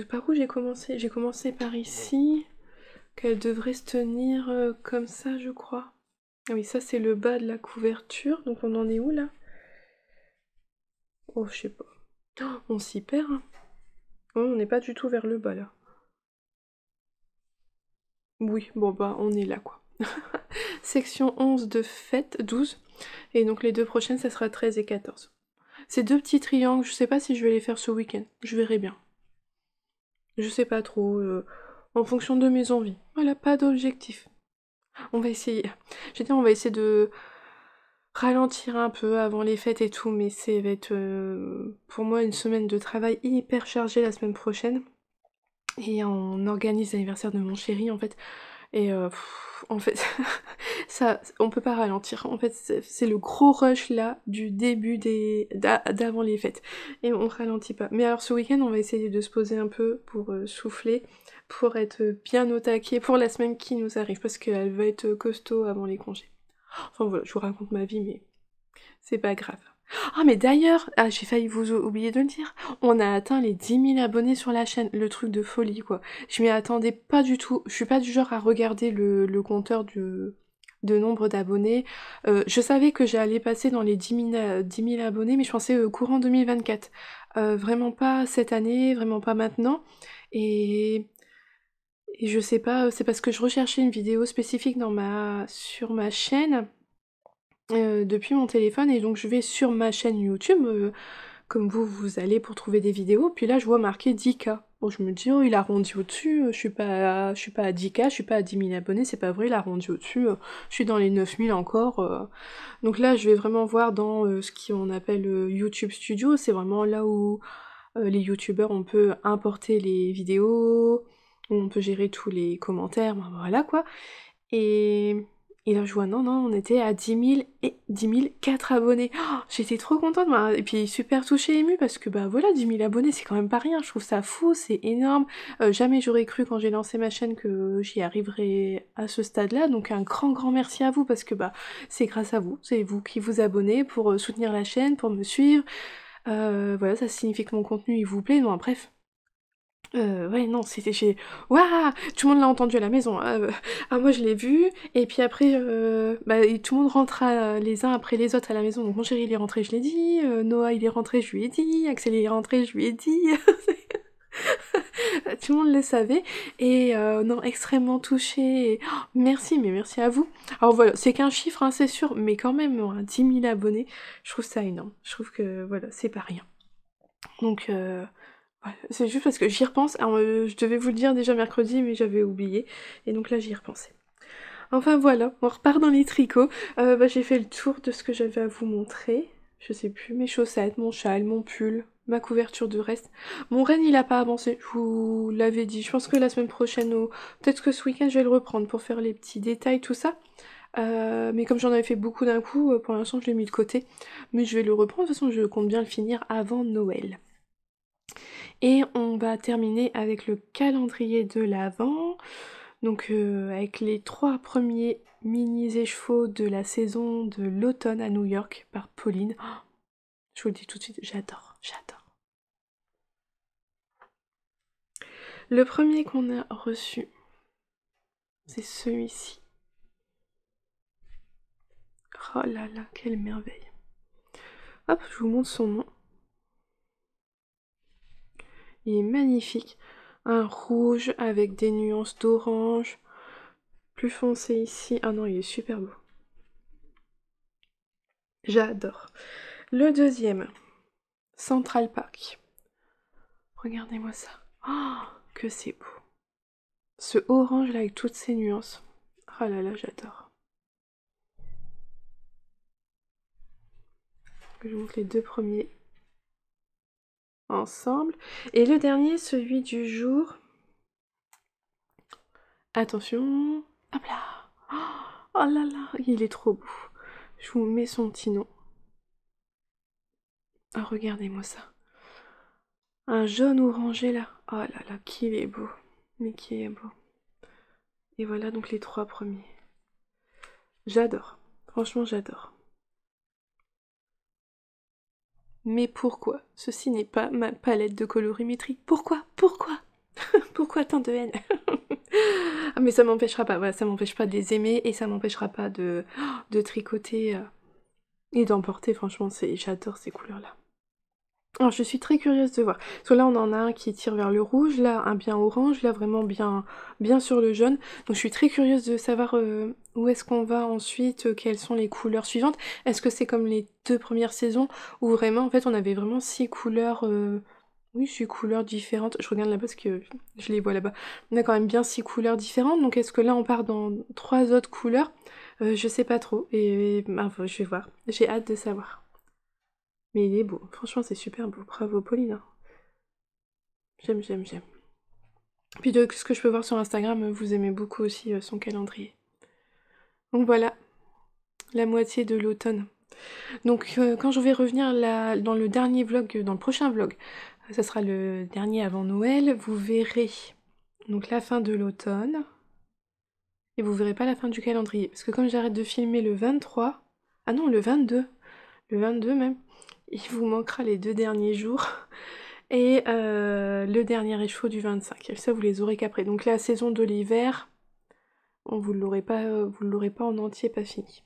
par où j'ai commencé? J'ai commencé par ici, qu'elle devrait se tenir comme ça, je crois. Ah oui, ça c'est le bas de la couverture, donc on en est où là? Oh, je sais pas. Oh, on s'y perd, hein. Oh, on n'est pas du tout vers le bas là. Oui, bon bah on est là quoi. Section 11 de fête, 12. Et donc les deux prochaines, ça sera 13 et 14. Ces deux petits triangles, je sais pas si je vais les faire ce week-end. Je verrai bien. Je sais pas trop, en fonction de mes envies. Voilà, pas d'objectif. On va essayer. J'ai dit on va essayer de ralentir un peu avant les fêtes et tout, mais ça va être pour moi une semaine de travail hyper chargée la semaine prochaine. Et on organise l'anniversaire de mon chéri en fait. Et en fait, ça, on peut pas ralentir. En fait, c'est le gros rush là du début d'avant les fêtes. Et on ralentit pas. Mais alors ce week-end, on va essayer de se poser un peu pour souffler, pour être bien au taquet pour la semaine qui nous arrive, parce qu'elle va être costaud avant les congés. Enfin voilà, je vous raconte ma vie, mais c'est pas grave. Ah mais d'ailleurs, j'ai failli vous oublier de le dire, on a atteint les 10 000 abonnés sur la chaîne, le truc de folie quoi. Je m'y attendais pas du tout, je suis pas du genre à regarder le compteur de nombre d'abonnés. Je savais que j'allais passer dans les 10 000 abonnés, mais je pensais courant 2024. Vraiment pas cette année, vraiment pas maintenant. Et Et je sais pas, c'est parce que je recherchais une vidéo spécifique sur ma chaîne depuis mon téléphone, et donc je vais sur ma chaîne YouTube, comme vous allez pour trouver des vidéos, puis là je vois marqué 10K. Bon, je me dis, oh, il a arrondi au-dessus, je suis pas à 10K, je suis pas à 10 000 abonnés, c'est pas vrai, il a arrondi au-dessus, je suis dans les 9 000 encore. Donc là, je vais vraiment voir dans ce qu'on appelle YouTube Studio, c'est vraiment là où les youtubeurs, on peut importer les vidéos, on peut gérer tous les commentaires, ben voilà quoi. Et, et là je vois, non, on était à 10 004 abonnés. Oh, j'étais trop contente, moi. Et puis super touchée, émue, parce que bah voilà, 10 000 abonnés, c'est quand même pas rien, je trouve ça fou, c'est énorme. Jamais j'aurais cru quand j'ai lancé ma chaîne que j'y arriverais à ce stade-là, donc un grand merci à vous, parce que bah c'est grâce à vous, c'est vous qui vous abonnez pour soutenir la chaîne, pour me suivre. Voilà, ça signifie que mon contenu il vous plaît, bon bref. Ouais, non, Waouh! Tout le monde l'a entendu à la maison, hein, ah moi je l'ai vu, et puis après, bah, et tout le monde rentre les uns après les autres à la maison, donc mon chéri il est rentré, je l'ai dit, Noah il est rentré, je lui ai dit, Axel il est rentré, je lui ai dit, tout le monde le savait, et non, extrêmement touchée, et merci, mais merci à vous. Alors voilà, c'est qu'un chiffre, hein, c'est sûr, mais quand même, 10 000 abonnés, je trouve ça énorme, je trouve que, voilà, c'est pas rien. Donc, ouais, c'est juste parce que j'y repense. Alors, je devais vous le dire déjà mercredi, mais j'avais oublié. Et donc là, j'y ai repensé. Enfin voilà, on repart dans les tricots. Bah, j'ai fait le tour de ce que j'avais à vous montrer. Je sais plus, mes chaussettes, mon châle, mon pull, ma couverture de reste. Mon renne, il a pas avancé, je vous l'avais dit. Je pense que la semaine prochaine, ou peut-être que ce week-end, je vais le reprendre pour faire les petits détails, tout ça. Mais comme j'en avais fait beaucoup d'un coup, pour l'instant, je l'ai mis de côté. Mais je vais le reprendre, de toute façon, je compte bien le finir avant Noël. Et on va terminer avec le calendrier de l'Avent, donc avec les 3 premiers mini-écheveaux de la saison de l'automne à New York par Pauline. Oh, je vous le dis tout de suite, j'adore. Le premier qu'on a reçu, c'est celui-ci. Oh là là, quelle merveille. Hop, je vous montre son nom. Il est magnifique. Un rouge avec des nuances d'orange. Plus foncé ici. Ah non, il est super beau. J'adore. Le deuxième, Central Park. Regardez-moi ça. Oh, que c'est beau. Ce orange là avec toutes ces nuances. Oh là là, j'adore. Je vous montre les deux premiers ensemble. Et le dernier, celui du jour. Attention. Hop là. Oh là là, il est trop beau. Je vous mets son petit nom. Ah, regardez-moi ça. Un jaune orangé là. Oh là là, qu'il est beau. Mais qui est beau. Et voilà donc les 3 premiers. J'adore. Franchement, j'adore. Mais pourquoi ceci n'est pas ma palette de colorimétrie? Pourquoi? Pourquoi tant de haine? Ah, mais ça m'empêchera pas, voilà, ça m'empêche pas de les aimer, et ça m'empêchera pas de tricoter et d'emporter, franchement, j'adore ces couleurs-là. Alors je suis très curieuse de voir, parce que là on en a un qui tire vers le rouge, là un bien orange, là vraiment bien sur le jaune, donc je suis très curieuse de savoir où est-ce qu'on va ensuite, quelles sont les couleurs suivantes. Est-ce que c'est comme les 2 premières saisons, où vraiment en fait on avait vraiment 6 couleurs, oui 6 couleurs différentes, je regarde là-bas parce que je les vois là-bas, on a quand même bien 6 couleurs différentes, donc est-ce que là on part dans 3 autres couleurs? Je sais pas trop, et enfin, je vais voir, j'ai hâte de savoir. Mais il est beau, franchement c'est super beau, bravo Pauline. J'aime. Puis de ce que je peux voir sur Instagram, vous aimez beaucoup aussi son calendrier. Donc voilà, la moitié de l'automne. Donc quand je vais revenir là, dans le dernier vlog, dans le prochain vlog, ça sera le dernier avant Noël, vous verrez donc la fin de l'automne, et vous verrez pas la fin du calendrier. Parce que comme j'arrête de filmer le 23, ah non le 22 même, il vous manquera les 2 derniers jours. Et le dernier écheveau du 25. Et ça, vous les aurez qu'après. Donc la saison de l'hiver, vous ne l'aurez pas en entier, pas fini.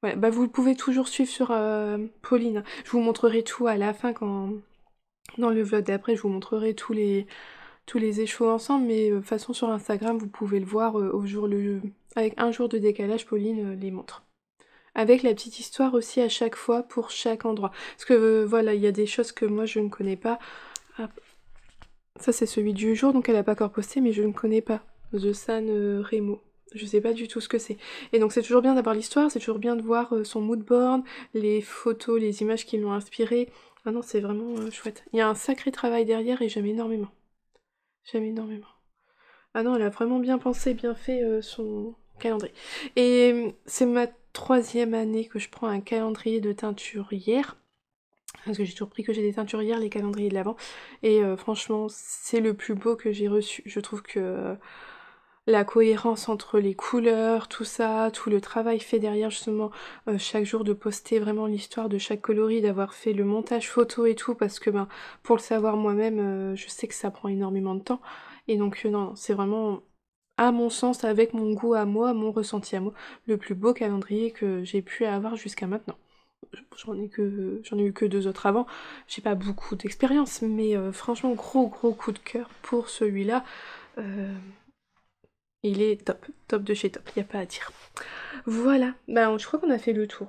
Ouais, bah vous pouvez toujours suivre sur Pauline. Je vous montrerai tout à la fin, dans le vlog d'après, je vous montrerai tous tous les échos ensemble, mais de toute façon sur Instagram vous pouvez le voir avec un jour de décalage, Pauline les montre. Avec la petite histoire aussi à chaque fois pour chaque endroit. Parce que voilà, il y a des choses que moi je ne connais pas. Hop. Ça c'est celui du jour, donc elle a pas encore posté, mais je ne connais pas. The San Remo. Je sais pas du tout ce que c'est. Et donc c'est toujours bien d'avoir l'histoire, c'est toujours bien de voir son mood board, les photos, les images qui l'ont inspiré. Ah non, c'est vraiment chouette. Il y a un sacré travail derrière et j'aime énormément. J'aime énormément. Ah non, elle a vraiment bien pensé, bien fait son calendrier. Et c'est ma 3e année que je prends un calendrier de teinturière. Parce que j'ai toujours pris que j'ai des teinturières, les calendriers de l'Avent. Et franchement, c'est le plus beau que j'ai reçu. Je trouve que la cohérence entre les couleurs, tout ça, tout le travail fait derrière justement, chaque jour de poster vraiment l'histoire de chaque coloris, d'avoir fait le montage photo et tout, parce que ben, pour le savoir moi-même, je sais que ça prend énormément de temps. Et donc non, c'est vraiment, à mon sens, avec mon goût à moi, mon ressenti à moi, le plus beau calendrier que j'ai pu avoir jusqu'à maintenant. J'en ai eu que 2 autres avant, j'ai pas beaucoup d'expérience, mais franchement gros coup de cœur pour celui-là. Il est top, top de chez top, y a pas à dire. Voilà, bah je crois qu'on a fait le tour.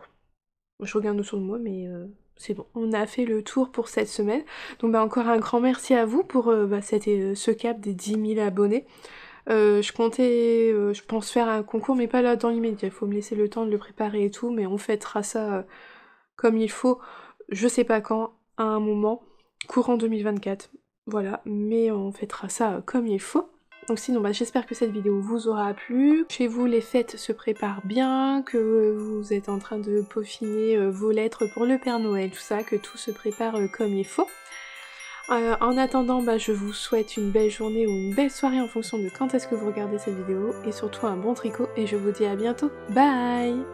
Je regarde autour de moi, mais c'est bon. On a fait le tour pour cette semaine. Donc bah encore un grand merci à vous pour ce cap des 10 000 abonnés. Je comptais, je pense faire un concours, mais pas là dans l'immédiat. Il faut me laisser le temps de le préparer et tout, mais on fêtera ça comme il faut. Je sais pas quand, à un moment, courant 2024. Voilà, mais on fêtera ça comme il faut. Donc sinon, bah, j'espère que cette vidéo vous aura plu. Chez vous, les fêtes se préparent bien, que vous êtes en train de peaufiner vos lettres pour le Père Noël, tout ça, que tout se prépare comme il faut. En attendant, bah, je vous souhaite une belle journée ou une belle soirée en fonction de quand est-ce que vous regardez cette vidéo, et surtout un bon tricot, et je vous dis à bientôt. Bye!